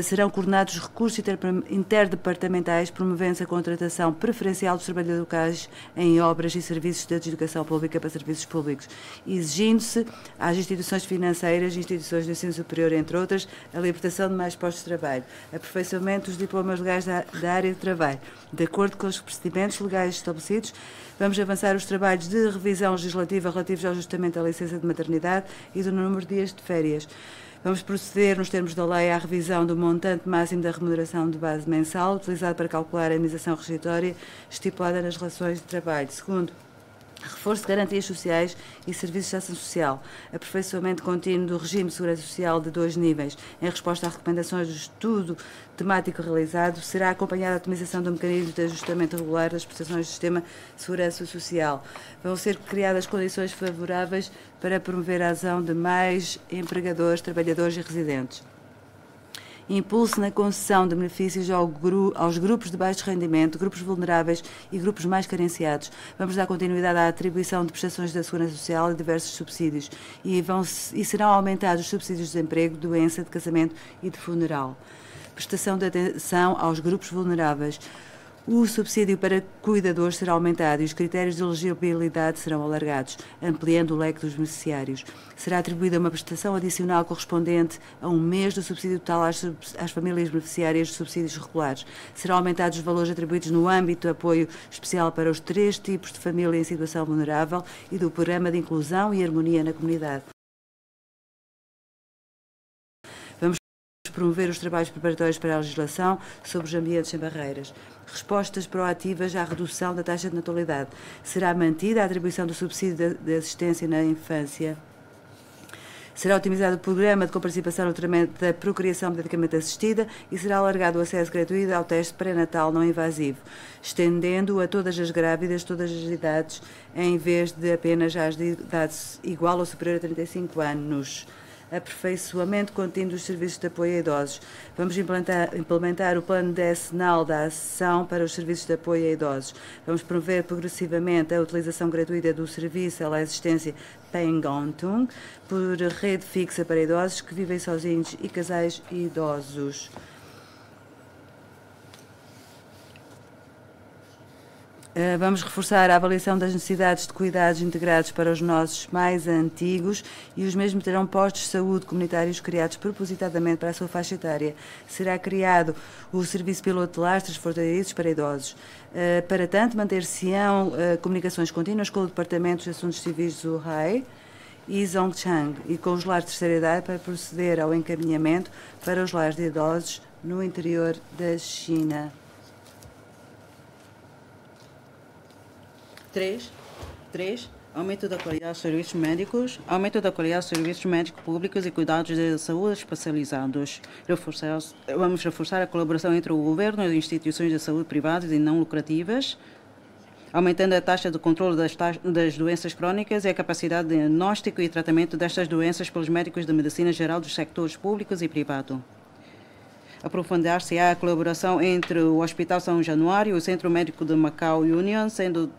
serão coordenados recursos interdepartamentais, promovendo-se a contratação preferencial dos trabalhadores locais em obras e serviços de educação pública para serviços públicos, exigindo-se às instituições financeiras, instituições de ensino superior, entre outras, a libertação de mais postos de trabalho, aperfeiçoamento dos diplomas legais da área de trabalho. De acordo com os procedimentos legais estabelecidos, vamos avançar os trabalhos de revisão legislativa relativos ao ajustamento da licença de maternidade e do número de dias de férias. Vamos proceder, nos termos da lei, à revisão do montante máximo da remuneração de base mensal, utilizado para calcular a indenização rescisória estipulada nas relações de trabalho. Segundo, reforço de garantias sociais e serviços de ação social, aperfeiçoamento contínuo do regime de segurança social de 2 níveis, em resposta às recomendações do estudo temático realizado, será acompanhada a otimização do mecanismo de ajustamento regular das prestações do sistema de segurança social. Vão ser criadas condições favoráveis para promover a adesão de mais empregadores, trabalhadores e residentes. Impulso na concessão de benefícios aos grupos de baixo rendimento, grupos vulneráveis e grupos mais carenciados. Vamos dar continuidade à atribuição de prestações da Segurança Social e diversos subsídios e serão aumentados os subsídios de desemprego, doença, de casamento e de funeral. Prestação de atenção aos grupos vulneráveis. O subsídio para cuidadores será aumentado e os critérios de elegibilidade serão alargados, ampliando o leque dos beneficiários. Será atribuída uma prestação adicional correspondente a 1 mês do subsídio total às famílias beneficiárias de subsídios regulares. Serão aumentados os valores atribuídos no âmbito de apoio especial para os 3 tipos de família em situação vulnerável e do Programa de Inclusão e Harmonia na Comunidade. Vamos promover os trabalhos preparatórios para a legislação sobre os ambientes sem barreiras. Respostas proativas à redução da taxa de natalidade. Será mantida a atribuição do subsídio de assistência na infância. Será otimizado o programa de comparticipação no tratamento da procriação medicamente assistida e será alargado o acesso gratuito ao teste pré-natal não invasivo, estendendo-o a todas as grávidas, todas as idades, em vez de apenas às de idade igual ou superior a 35 anos. Aperfeiçoamento contínuo dos serviços de apoio a idosos. Vamos implementar o plano decenal da ação para os serviços de apoio a idosos. Vamos promover progressivamente a utilização gratuita do serviço à assistência Pengontung por rede fixa para idosos que vivem sozinhos e casais idosos. Vamos reforçar a avaliação das necessidades de cuidados integrados para os nossos mais antigos e os mesmos terão postos de saúde comunitários criados propositadamente para a sua faixa etária. Será criado o Serviço Piloto de Lastros fronteiriços para idosos. Para tanto, manter-se-ão comunicações contínuas com o Departamento de Assuntos Civis do Zhuhai e Zhongchang e com os lares de terceira idade para proceder ao encaminhamento para os lares de idosos no interior da China. 3. Aumento da qualidade dos serviços médicos. Aumento da qualidade dos serviços médicos públicos e cuidados de saúde especializados. Vamos reforçar a colaboração entre o governo e as instituições de saúde privadas e não lucrativas, aumentando a taxa de controle das doenças crónicas e a capacidade de diagnóstico e tratamento destas doenças pelos médicos de medicina geral dos sectores públicos e privado. Aprofundar-se-á a colaboração entre o Hospital São Januário e o Centro Médico de Macau Union, sendo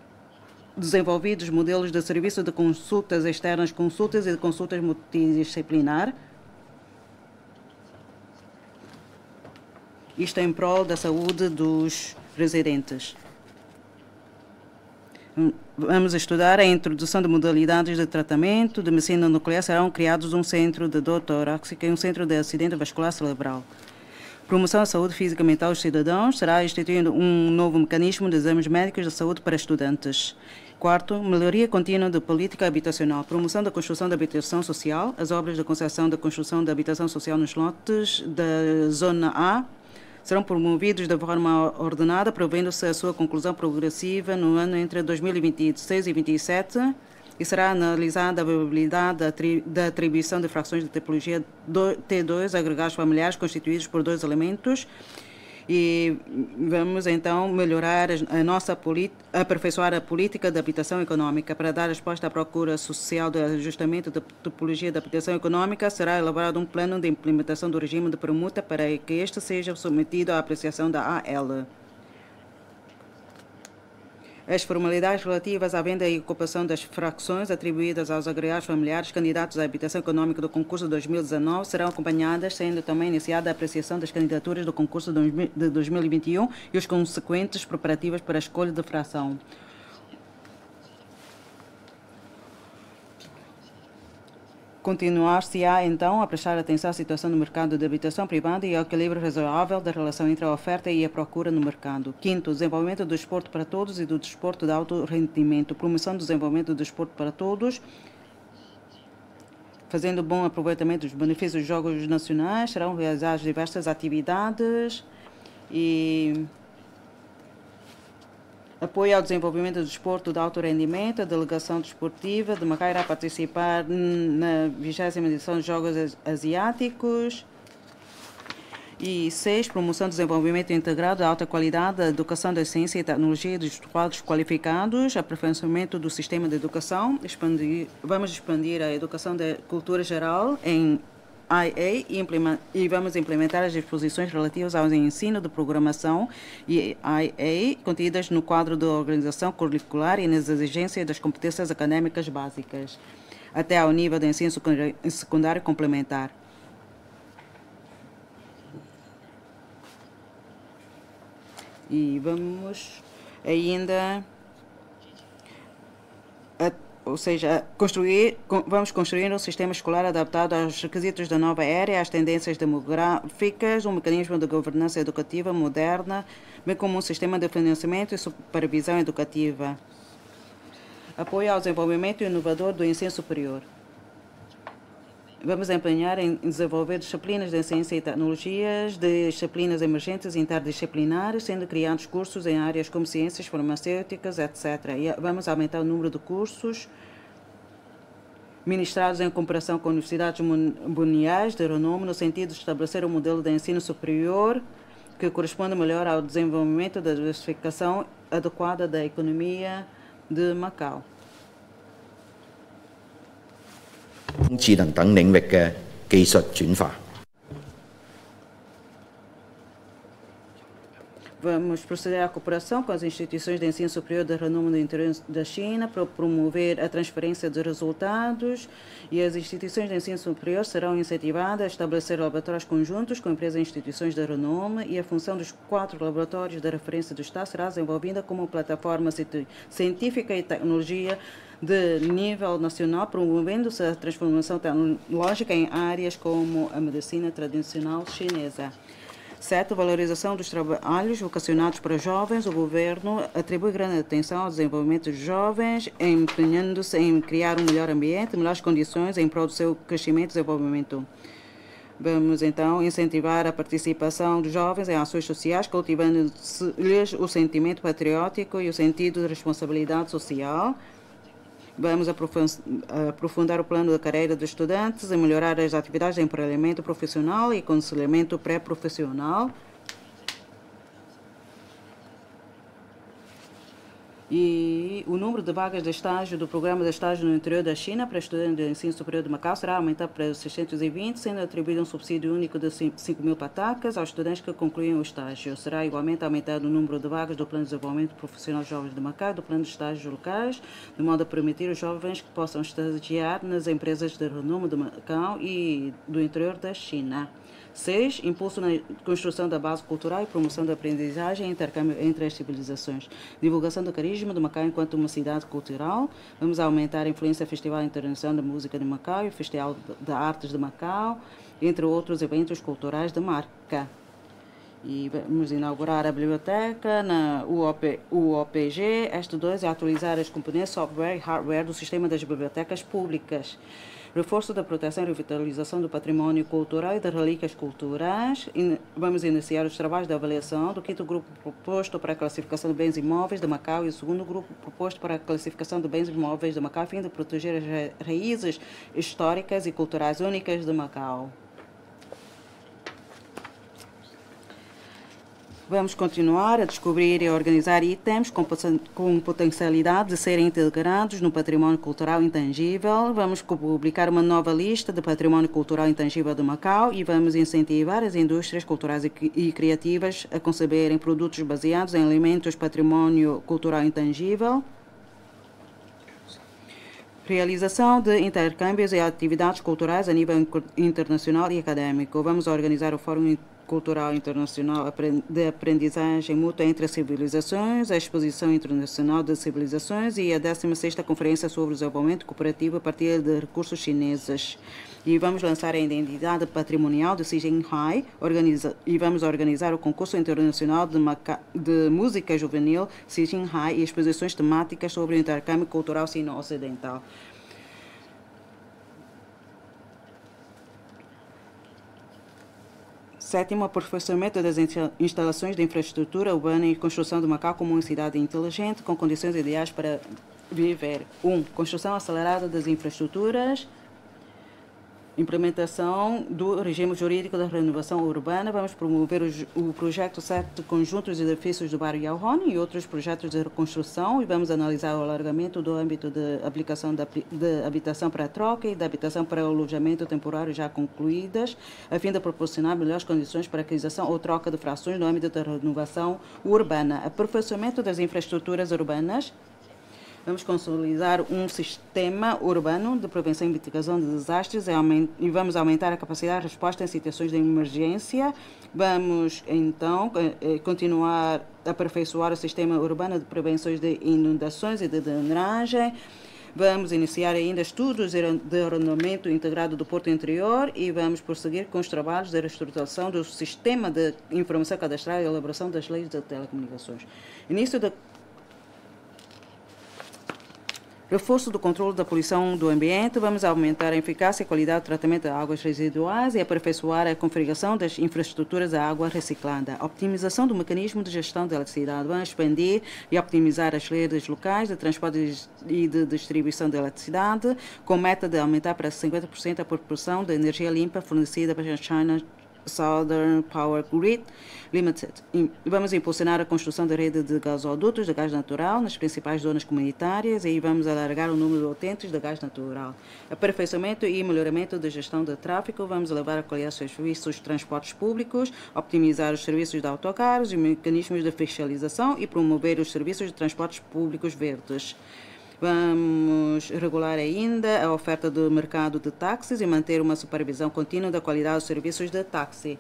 desenvolvidos modelos de serviço de consultas externas, consultas e de consultas multidisciplinar. Isto em prol da saúde dos residentes. Vamos estudar a introdução de modalidades de tratamento de medicina nuclear. Serão criados um centro de dor torácica e um centro de acidente vascular cerebral. Promoção da saúde física e mental dos cidadãos. Será instituído um novo mecanismo de exames médicos de saúde para estudantes. 4. Melhoria contínua da política habitacional. Promoção da construção da habitação social. As obras de concessão da construção da habitação social nos lotes da Zona A serão promovidos de forma ordenada, prevendo-se a sua conclusão progressiva no ano entre 2026 e 2027, e será analisada a viabilidade da atribuição de frações de tipologia T2 agregados familiares constituídos por 2 elementos. E vamos então melhorar aperfeiçoar a política de habitação econômica. Para dar resposta à procura social de ajustamento da tipologia de habitação econômica, será elaborado um plano de implementação do regime de permuta para que este seja submetido à apreciação da AL. As formalidades relativas à venda e ocupação das frações atribuídas aos agregados familiares candidatos à habitação econômica do concurso 2019 serão acompanhadas, sendo também iniciada a apreciação das candidaturas do concurso de 2021 e os consequentes preparativos para a escolha de fração. Continuar-se-á, então, a prestar atenção à situação do mercado de habitação privada e ao equilíbrio razoável da relação entre a oferta e a procura no mercado. Quinto, desenvolvimento do desporto para todos e do desporto de alto rendimento. Promoção do desenvolvimento do desporto para todos, fazendo bom aproveitamento dos benefícios dos Jogos Nacionais. Serão realizadas diversas atividades e apoio ao desenvolvimento do desporto de alto rendimento. A delegação desportiva de Macau irá participar na 20ª edição dos Jogos Asiáticos. E 6, promoção do desenvolvimento integrado de alta qualidade da educação da ciência e tecnologia dos quadros qualificados, aperfeiçoamento do sistema de educação. Vamos expandir a educação de cultura geral em IA e vamos implementar as disposições relativas ao ensino de programação e IA contidas no quadro da organização curricular e nas exigências das competências acadêmicas básicas, até ao nível de ensino secundário complementar. E vamos ainda, vamos construir um sistema escolar adaptado aos requisitos da nova era, às tendências demográficas, um mecanismo de governança educativa moderna, bem como um sistema de financiamento e supervisão educativa. Apoio ao desenvolvimento inovador do ensino superior. Vamos empenhar em desenvolver disciplinas de ciência e tecnologias, disciplinas emergentes e interdisciplinares, sendo criados cursos em áreas como ciências farmacêuticas, etc. E vamos aumentar o número de cursos ministrados em cooperação com universidades mundiais de renome, no sentido de estabelecer um modelo de ensino superior que corresponda melhor ao desenvolvimento da diversificação adequada da economia de Macau. 智能等領域嘅技術轉化。Vamos proceder à cooperação com as instituições de ensino superior de renome do interior da China para promover a transferência de resultados, e as instituições de ensino superior serão incentivadas a estabelecer laboratórios conjuntos com empresas e instituições de renome, e a função dos 4 laboratórios de referência do Estado será desenvolvida como plataforma científica e tecnologia de nível nacional, promovendo-se a transformação tecnológica em áreas como a medicina tradicional chinesa. 7. Valorização dos trabalhos vocacionados para jovens. O governo atribui grande atenção ao desenvolvimento dos jovens, empenhando-se em criar um melhor ambiente, melhores condições em prol do seu crescimento e desenvolvimento. Vamos, então, incentivar a participação dos jovens em ações sociais, cultivando-lhes o sentimento patriótico e o sentido de responsabilidade social. Vamos aprofundar o plano de carreira dos estudantes e melhorar as atividades de empreendedoramento profissional e aconselhamento pré-profissional. E o número de vagas de estágio do programa de estágio no interior da China para estudantes de ensino superior de Macau será aumentado para 620, sendo atribuído um subsídio único de 5.000 patacas aos estudantes que concluem o estágio. Será igualmente aumentado o número de vagas do Plano de Desenvolvimento Profissional de Jovens de Macau e do Plano de Estágios Locais, de modo a permitir os jovens que possam estagiar nas empresas de renome de Macau e do interior da China. 6. Impulso na construção da base cultural e promoção da aprendizagem e intercâmbio entre as civilizações. Divulgação do carisma de Macau enquanto uma cidade cultural. Vamos aumentar a influência do Festival Internacional da Música de Macau e o Festival de Artes de Macau, entre outros eventos culturais da marca. E vamos inaugurar a biblioteca na UOPG. Estes dois é atualizar as componentes software e hardware do sistema das bibliotecas públicas. Reforço da proteção e revitalização do património cultural e das relíquias culturais. Vamos iniciar os trabalhos de avaliação do 5º grupo proposto para a classificação de bens imóveis de Macau e o 2º grupo proposto para a classificação de bens imóveis de Macau, a fim de proteger as raízes históricas e culturais únicas de Macau. Vamos continuar a descobrir e a organizar itens com potencialidade de serem integrados no património cultural intangível. Vamos publicar uma nova lista de património cultural intangível de Macau e vamos incentivar as indústrias culturais e criativas a conceberem produtos baseados em elementos património cultural intangível. Realização de intercâmbios e atividades culturais a nível internacional e acadêmico. Vamos organizar o Fórum Cultural Internacional de Aprendizagem Mútua entre as Civilizações, a Exposição Internacional de Civilizações e a 16ª Conferência sobre o Desenvolvimento Cooperativo a partir de recursos chineses. E vamos lançar a identidade patrimonial de Xinjiang e vamos organizar o concurso internacional de música juvenil Xinjiang e exposições temáticas sobre o intercâmbio cultural sino-ocidental. Sétimo, aperfeiçoamento das instalações de infraestrutura urbana e construção de Macau como uma cidade inteligente com condições ideais para viver. 1. Construção acelerada das infraestruturas. Implementação do regime jurídico da renovação urbana. Vamos promover o projeto 7 conjuntos de edifícios do bairro Yaohong e outros projetos de reconstrução e vamos analisar o alargamento do âmbito de aplicação de habitação para troca e da habitação para alojamento temporário já concluídas, a fim de proporcionar melhores condições para aquisição ou troca de frações no âmbito da renovação urbana. Aperfeiçoamento das infraestruturas urbanas. Vamos consolidar um sistema urbano de prevenção e mitigação de desastres e vamos aumentar a capacidade de resposta em situações de emergência. Vamos, então, continuar a aperfeiçoar o sistema urbano de prevenções de inundações e de drenagem. Vamos iniciar ainda estudos de arrendamento integrado do Porto Interior e vamos prosseguir com os trabalhos de reestruturação do sistema de informação cadastral e elaboração das leis de telecomunicações. Início da reforço do controle da poluição do ambiente. Vamos aumentar a eficácia e qualidade do tratamento de águas residuais e aperfeiçoar a configuração das infraestruturas de água reciclada. Optimização do mecanismo de gestão de eletricidade. Vamos expandir e optimizar as redes locais de transporte e de distribuição de eletricidade, com meta de aumentar para 50% a proporção de energia limpa fornecida para a China Southern Power Grid Limited. Vamos impulsionar a construção da rede de gasodutos de gás natural nas principais zonas comunitárias e vamos alargar o número de utentes de gás natural. Aperfeiçoamento e melhoramento da gestão de tráfego. Vamos elevar a qualidade dos serviços de transportes públicos, optimizar os serviços de autocarros e mecanismos de fiscalização e promover os serviços de transportes públicos verdes. Vamos regular ainda a oferta do mercado de táxis e manter uma supervisão contínua da qualidade dos serviços de táxi.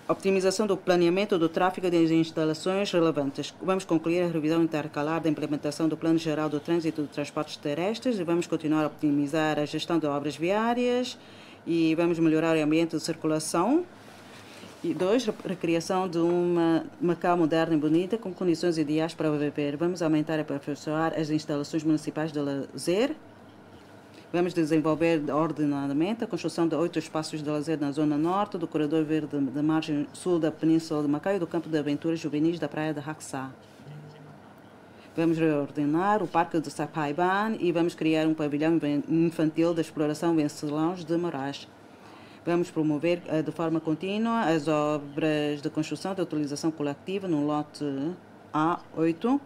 Optimização do planeamento do tráfego das instalações relevantes. Vamos concluir a revisão intercalar da implementação do Plano Geral do Trânsito de Transportes Terrestres e vamos continuar a optimizar a gestão de obras viárias e vamos melhorar o ambiente de circulação. E 2, recriação de uma Macau moderna e bonita com condições ideais para viver. Vamos aumentar e aperfeiçoar as instalações municipais de lazer. Vamos desenvolver ordenadamente a construção de 8 espaços de lazer na zona norte, do corredor verde da margem sul da Península de Macau e do campo de aventuras juvenis da praia de Haksha. Vamos reordenar o Parque de Saphaiban e vamos criar um pavilhão infantil de exploração Venceslau de Moraes. Vamos promover de forma contínua as obras de construção de utilização coletiva no lote A8.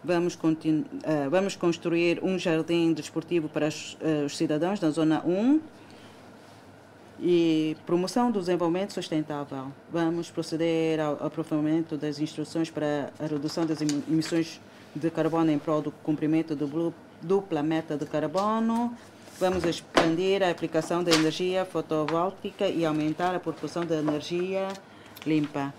Vamos construir um jardim desportivo para os cidadãos na zona 1 e promoção do desenvolvimento sustentável. Vamos proceder ao aprofundamento das instruções para a redução das emissões de carbono em prol do cumprimento do dupla meta de carbono. Vamos expandir a aplicação da energia fotovoltaica e aumentar a proporção da energia limpa.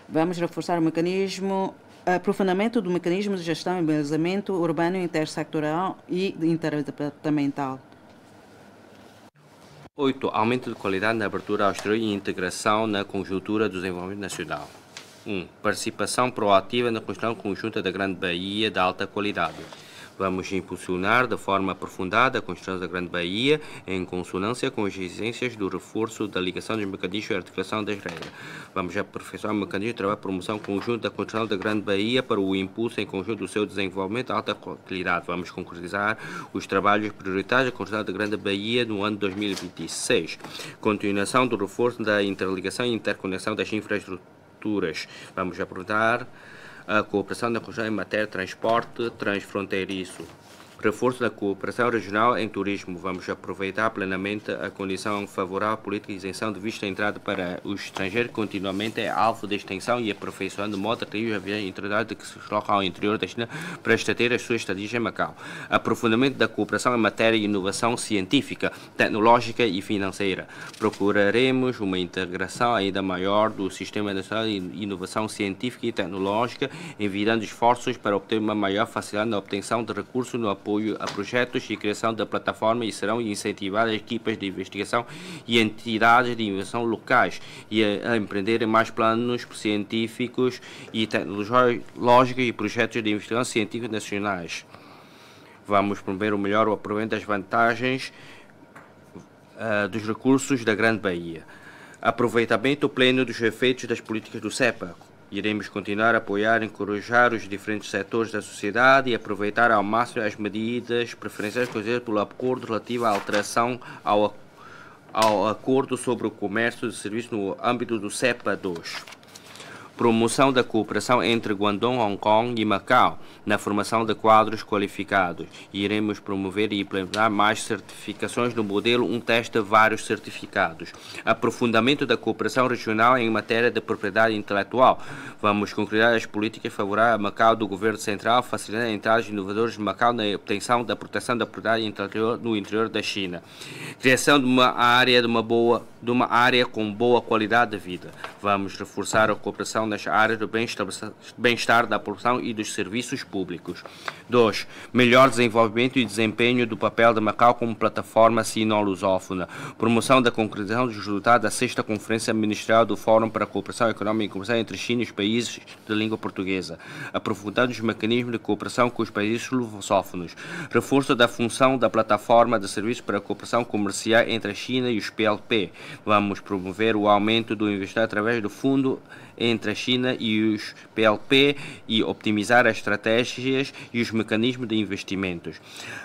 Vamos reforçar o mecanismo, aprofundamento do mecanismo de gestão e embelezamento urbano intersectorial e interdepartamental. 8. Aumento de qualidade na abertura ao exterior e integração na conjuntura do desenvolvimento nacional. 1. Participação proativa na construção conjunta da Grande Bahia de alta qualidade. Vamos impulsionar de forma aprofundada a construção da Grande Bahia em consonância com as exigências do reforço da ligação dos mecanismos e articulação das regras. Vamos aperfeiçoar o mecanismo de trabalho de promoção conjunta da construção da Grande Bahia para o impulso em conjunto do seu desenvolvimento de alta qualidade. Vamos concretizar os trabalhos prioritários da construção da Grande Bahia no ano 2026. Continuação do reforço da interligação e interconexão das infraestruturas. Vamos aproveitar a cooperação na construção em matéria de transporte transfronteiriço. Reforço da cooperação regional em turismo. Vamos aproveitar plenamente a condição favorável à política de isenção de visto de entrada para os estrangeiros, continuamente é alvo de extensão e aperfeiçoando de modo a atrair as viagens internacionais que se deslocam ao interior da China para estater as suas estadias em Macau. Aprofundamento da cooperação em matéria de inovação científica, tecnológica e financeira. Procuraremos uma integração ainda maior do Sistema Nacional de Inovação Científica e Tecnológica, envidando esforços para obter uma maior facilidade na obtenção de recursos no apoio a projetos e criação da plataforma e serão incentivadas equipas de investigação e entidades de inovação locais e a empreenderem mais planos científicos e tecnológicos e projetos de investigação científica nacionais. Vamos promover o melhor aproveitamento das vantagens dos recursos da Grande Bahia. Aproveitamento pleno dos efeitos das políticas do CEPA. Iremos continuar a apoiar e encorajar os diferentes setores da sociedade e aproveitar ao máximo as medidas preferenciais concedidas pelo acordo relativo à alteração ao acordo sobre o comércio de serviços no âmbito do CEPA 2. Promoção da cooperação entre Guangdong, Hong Kong e Macau na formação de quadros qualificados. Iremos promover e implementar mais certificações no modelo Um Teste Vários Certificados. Aprofundamento da cooperação regional em matéria de propriedade intelectual. Vamos concretizar as políticas favoráveis a Macau do Governo Central, facilitando a entrada de inovadores de Macau na obtenção da proteção da propriedade intelectual no interior da China. Criação de uma área com boa qualidade de vida. Vamos reforçar a cooperação nas áreas do bem-estar da população e dos serviços públicos. 2. Melhor desenvolvimento e desempenho do papel de Macau como plataforma sino-lusófona. Promoção da concretização dos resultados da 6ª Conferência Ministerial do Fórum para a Cooperação Econômica e Comercial entre China e os países de língua portuguesa. Aprofundando os mecanismos de cooperação com os países lusófonos. Reforço da função da plataforma de serviços para a cooperação comercial entre a China e os PLP. Vamos promover o aumento do investimento através do Fundo entre a China e os PLP e optimizar as estratégias e os mecanismos de investimentos.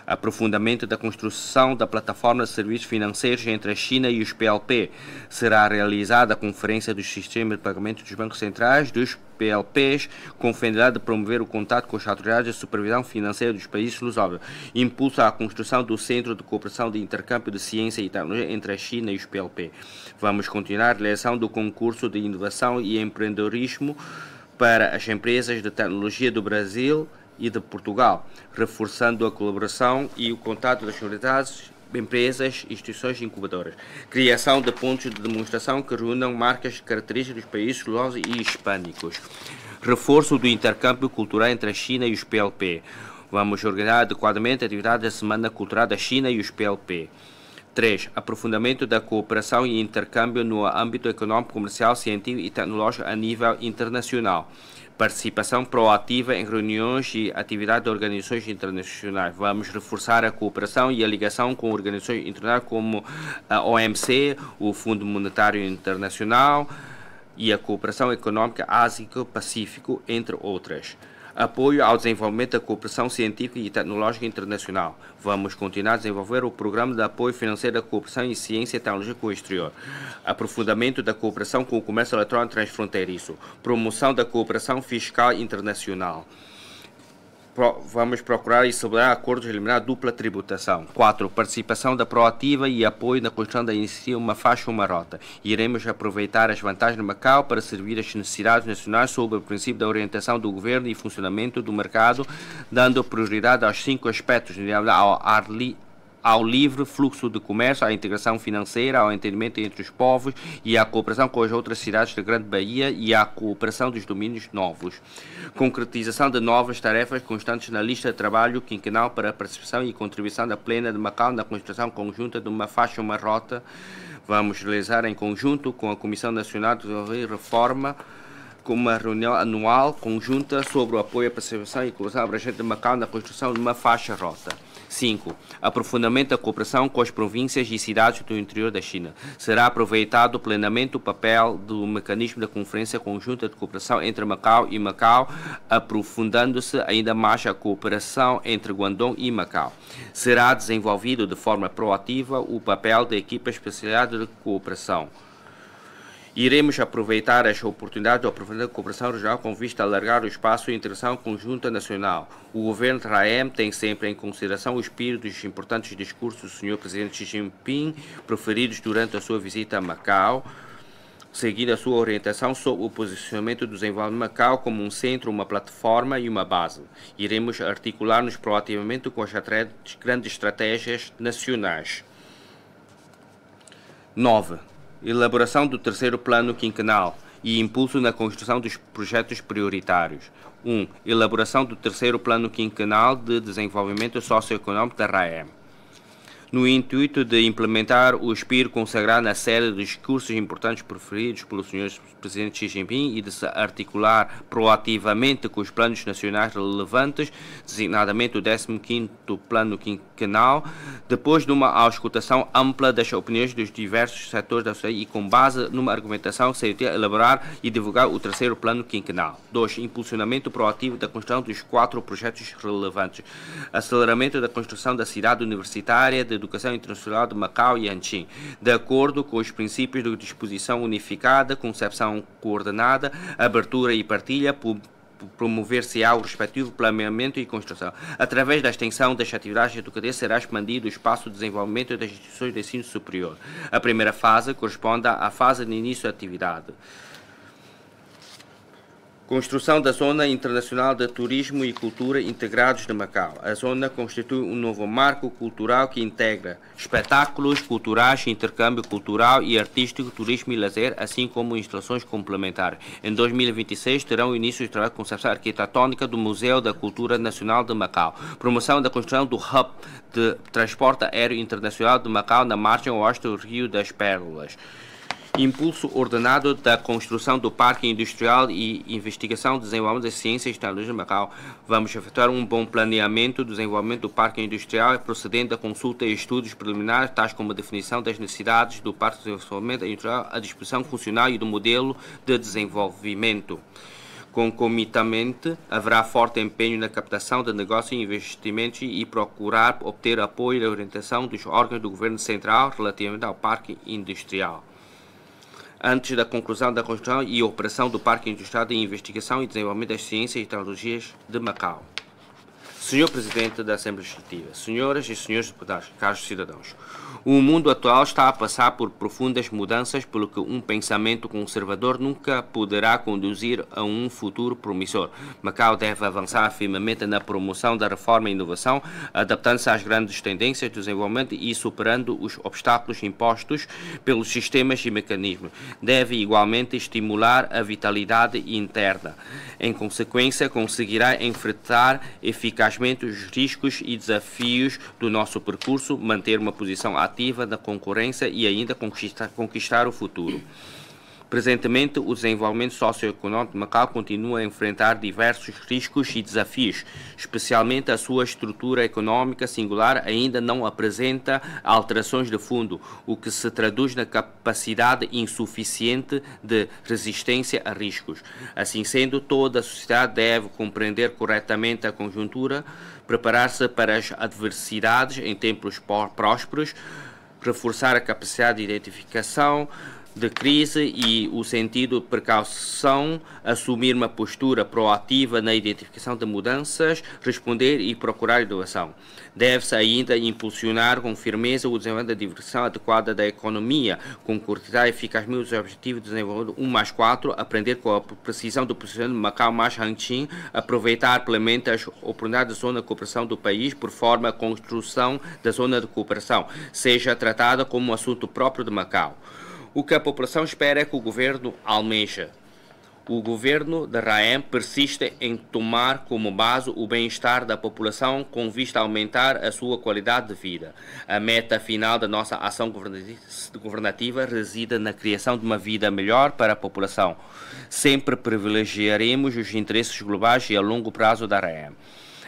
Aprofundamento da construção da plataforma de serviços financeiros entre a China e os PLP. Será realizada a conferência dos sistemas de pagamento dos bancos centrais dos PLPs, com a finalidade de promover o contato com as autoridades de supervisão financeira dos países lusófonos. Impulso à construção do Centro de Cooperação de Intercâmbio de Ciência e Tecnologia entre a China e os PLP. Vamos continuar a realização do concurso de inovação e empreendedorismo para as empresas de tecnologia do Brasil e de Portugal, reforçando a colaboração e o contato das comunidades, empresas e instituições incubadoras. Criação de pontos de demonstração que reúnam marcas características dos países lusos e hispânicos. Reforço do intercâmbio cultural entre a China e os PLP. Vamos organizar adequadamente a atividade da Semana Cultural da China e os PLP. 3. Aprofundamento da cooperação e intercâmbio no âmbito econômico, comercial, científico e tecnológico a nível internacional. Participação proativa em reuniões e atividades de organizações internacionais. Vamos reforçar a cooperação e a ligação com organizações internacionais como a OMC, o Fundo Monetário Internacional e a Cooperação Econômica Ásico-Pacífico, entre outras. Apoio ao desenvolvimento da cooperação científica e tecnológica internacional. Vamos continuar a desenvolver o programa de apoio financeiro da cooperação em ciência e tecnologia com o exterior. Aprofundamento da cooperação com o comércio eletrônico transfronteiriço. Promoção da cooperação fiscal internacional. Vamos procurar e celebrar acordos de eliminar a dupla tributação. 4. Participação da proativa e apoio na construção da iniciativa Uma Faixa, Uma Rota. Iremos aproveitar as vantagens de Macau para servir as necessidades nacionais sob o princípio da orientação do governo e funcionamento do mercado, dando prioridade aos 5 aspectos, ao ar ao livre fluxo de comércio, à integração financeira, ao entendimento entre os povos e à cooperação com as outras cidades da Grande Bahia e à cooperação dos domínios novos. Concretização de novas tarefas constantes na lista de trabalho quinquenal para a participação e contribuição da plena de Macau na construção conjunta de uma faixa, uma rota. Vamos realizar em conjunto com a Comissão Nacional de Reforma com uma reunião anual conjunta sobre o apoio à participação e inclusão abrangente de Macau na construção de uma faixa-rota. 5. Aprofundamento da cooperação com as províncias e cidades do interior da China. Será aproveitado plenamente o papel do mecanismo da Conferência Conjunta de Cooperação entre Macau e Macau, aprofundando-se ainda mais a cooperação entre Guangdong e Macau. Será desenvolvido de forma proativa o papel da equipa especializada de cooperação. Iremos aproveitar esta oportunidade de aprofundar a cooperação regional com vista a alargar o espaço de integração conjunta nacional. O governo de RAEM tem sempre em consideração o espírito dos importantes discursos do Sr. Presidente Xi Jinping proferidos durante a sua visita a Macau, seguindo a sua orientação sobre o posicionamento do desenvolvimento de Macau como um centro, uma plataforma e uma base. Iremos articular-nos proativamente com as grandes estratégias nacionais. 9. Elaboração do terceiro plano quinquenal e impulso na construção dos projetos prioritários. 1. Elaboração do terceiro plano quinquenal de desenvolvimento socioeconômico da RAEM. No intuito de implementar o espírito consagrado na série de discursos importantes proferidos pelo Sr. Presidente Xi Jinping e de se articular proativamente com os planos nacionais relevantes, designadamente o 15º Plano Quinquenal, depois de uma auscultação ampla das opiniões dos diversos setores da sociedade e com base numa argumentação, seria elaborar e divulgar o terceiro Plano Quinquenal. 2. Impulsionamento proativo da construção dos 4 projetos relevantes. Aceleramento da construção da cidade universitária de Educação Internacional de Macau e Anqing, de acordo com os princípios de disposição unificada, concepção coordenada, abertura e partilha, promover-se-á o respectivo planeamento e construção. Através da extensão das atividades educativas será expandido o espaço de desenvolvimento das instituições de ensino superior. A primeira fase corresponde à fase de início da atividade. Construção da Zona Internacional de Turismo e Cultura integrados de Macau. A zona constitui um novo marco cultural que integra espetáculos culturais, intercâmbio cultural e artístico, turismo e lazer, assim como instalações complementares. Em 2026 terão início o trabalho de concepção arquitetônica do Museu da Cultura Nacional de Macau. Promoção da construção do Hub de Transporte Aéreo Internacional de Macau na margem oeste do Rio das Pérolas. Impulso ordenado da construção do Parque Industrial e investigação e desenvolvimento das ciências e tecnologias de Macau. Vamos efetuar um bom planeamento do desenvolvimento do Parque Industrial, procedendo da consulta e estudos preliminares, tais como a definição das necessidades do Parque de Desenvolvimento Industrial, a disposição funcional e do modelo de desenvolvimento. Concomitantemente, haverá forte empenho na captação de negócios e investimentos e procurar obter apoio e orientação dos órgãos do Governo Central relativamente ao Parque Industrial. Antes da conclusão da construção e operação do Parque Industrial de Investigação e Desenvolvimento das Ciências e Tecnologias de Macau. Senhor Presidente da Assembleia Legislativa, senhoras e senhores deputados, caros cidadãos, o mundo atual está a passar por profundas mudanças, pelo que um pensamento conservador nunca poderá conduzir a um futuro promissor. Macau deve avançar firmemente na promoção da reforma e inovação, adaptando-se às grandes tendências do desenvolvimento e superando os obstáculos impostos pelos sistemas e mecanismos. Deve igualmente estimular a vitalidade interna. Em consequência, conseguirá enfrentar eficazmente os riscos e desafios do nosso percurso, manter uma posição ativa da concorrência e ainda conquistar o futuro. Presentemente, o desenvolvimento socioeconômico de Macau continua a enfrentar diversos riscos e desafios, especialmente a sua estrutura econômica singular ainda não apresenta alterações de fundo, o que se traduz na capacidade insuficiente de resistência a riscos. Assim sendo, toda a sociedade deve compreender corretamente a conjuntura, preparar-se para as adversidades em tempos prósperos, reforçar a capacidade de identificação, de crise e o sentido de precaução, assumir uma postura proativa na identificação de mudanças, responder e procurar inovação. Deve-se ainda impulsionar com firmeza o desenvolvimento da diversificação adequada da economia, concretizar eficazmente os objetivos de desenvolvimento 1+4, aprender com a precisão do posicionamento de Macau mais Hanqin, aproveitar plenamente as oportunidades da zona de cooperação do país por forma a construção da zona de cooperação, seja tratada como um assunto próprio de Macau. O que a população espera é que o governo almeja. O governo da RAEM persiste em tomar como base o bem-estar da população com vista a aumentar a sua qualidade de vida. A meta final da nossa ação governativa reside na criação de uma vida melhor para a população. Sempre privilegiaremos os interesses globais e a longo prazo da RAEM.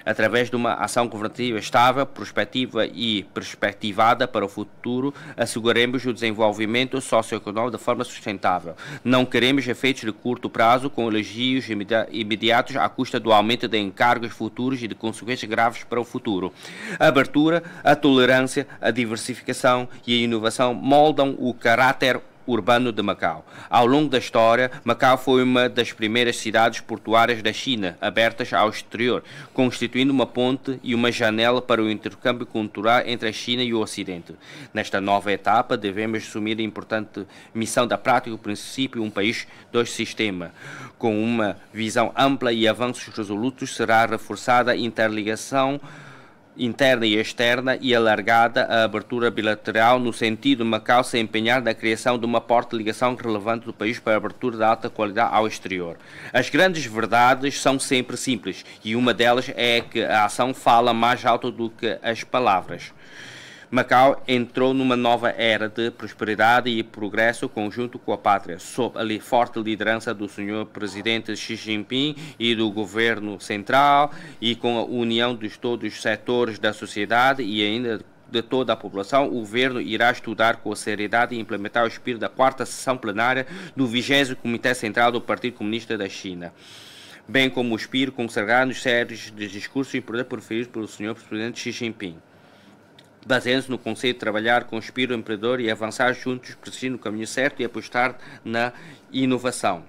Através de uma ação governativa estável, prospectiva e perspectivada para o futuro, asseguraremos o desenvolvimento socioeconômico de forma sustentável. Não queremos efeitos de curto prazo com elogios imediatos à custa do aumento de encargos futuros e de consequências graves para o futuro. A abertura, a tolerância, a diversificação e a inovação moldam o caráter urbano de Macau. Ao longo da história, Macau foi uma das primeiras cidades portuárias da China, abertas ao exterior, constituindo uma ponte e uma janela para o intercâmbio cultural entre a China e o Ocidente. Nesta nova etapa, devemos assumir a importante missão da prática do princípio um país, dois sistemas. Com uma visão ampla e avanços resolutos, será reforçada a interligação interna e externa e alargada a abertura bilateral no sentido de Macau se empenhar na criação de uma porta de ligação relevante do país para a abertura de alta qualidade ao exterior. As grandes verdades são sempre simples e uma delas é que a ação fala mais alto do que as palavras. Macau entrou numa nova era de prosperidade e progresso conjunto com a pátria, sob a forte liderança do Sr. Presidente Xi Jinping e do Governo Central e com a união de todos os setores da sociedade e ainda de toda a população. O Governo irá estudar com seriedade e implementar o espírito da 4ª sessão plenária do 20º Comitê Central do Partido Comunista da China, bem como o espírito consagrado nos séries de discursos e poder proferidos pelo Sr. Presidente Xi Jinping. Baseando-se no conceito de trabalhar com o espírito empreendedor e avançar juntos, persistir no caminho certo e apostar na inovação.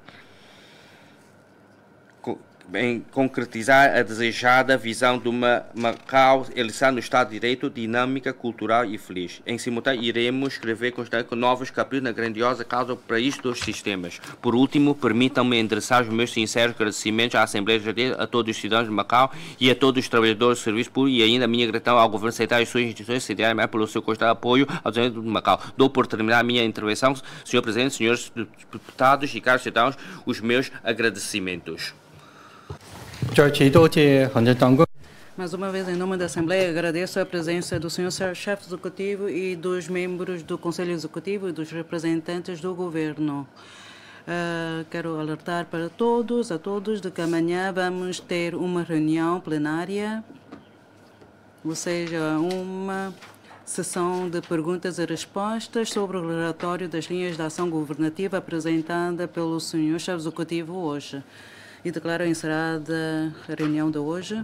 Em concretizar a desejada visão de uma Macau realizada no Estado de Direito, dinâmica, cultural e feliz. Em simultâneo, iremos escrever constantemente novos capítulos na grandiosa causa do país dos sistemas. Por último, permitam-me endereçar os meus sinceros agradecimentos à Assembleia Legislativa, a todos os cidadãos de Macau e a todos os trabalhadores do serviço público e ainda a minha gratidão ao Governo Central e suas instituições sediárias pelo seu constante apoio ao desenvolvimento de Macau. Dou por terminar a minha intervenção, Sr. Presidente, senhores deputados e caros cidadãos, os meus agradecimentos. Mais uma vez, em nome da Assembleia, agradeço a presença do Sr. Chefe Executivo e dos membros do Conselho Executivo e dos representantes do Governo. Quero alertar para todos, de que amanhã vamos ter uma reunião plenária, ou seja, uma sessão de perguntas e respostas sobre o relatório das linhas de ação governativa apresentada pelo Sr. Chefe Executivo hoje. E declaro encerrada a reunião de hoje.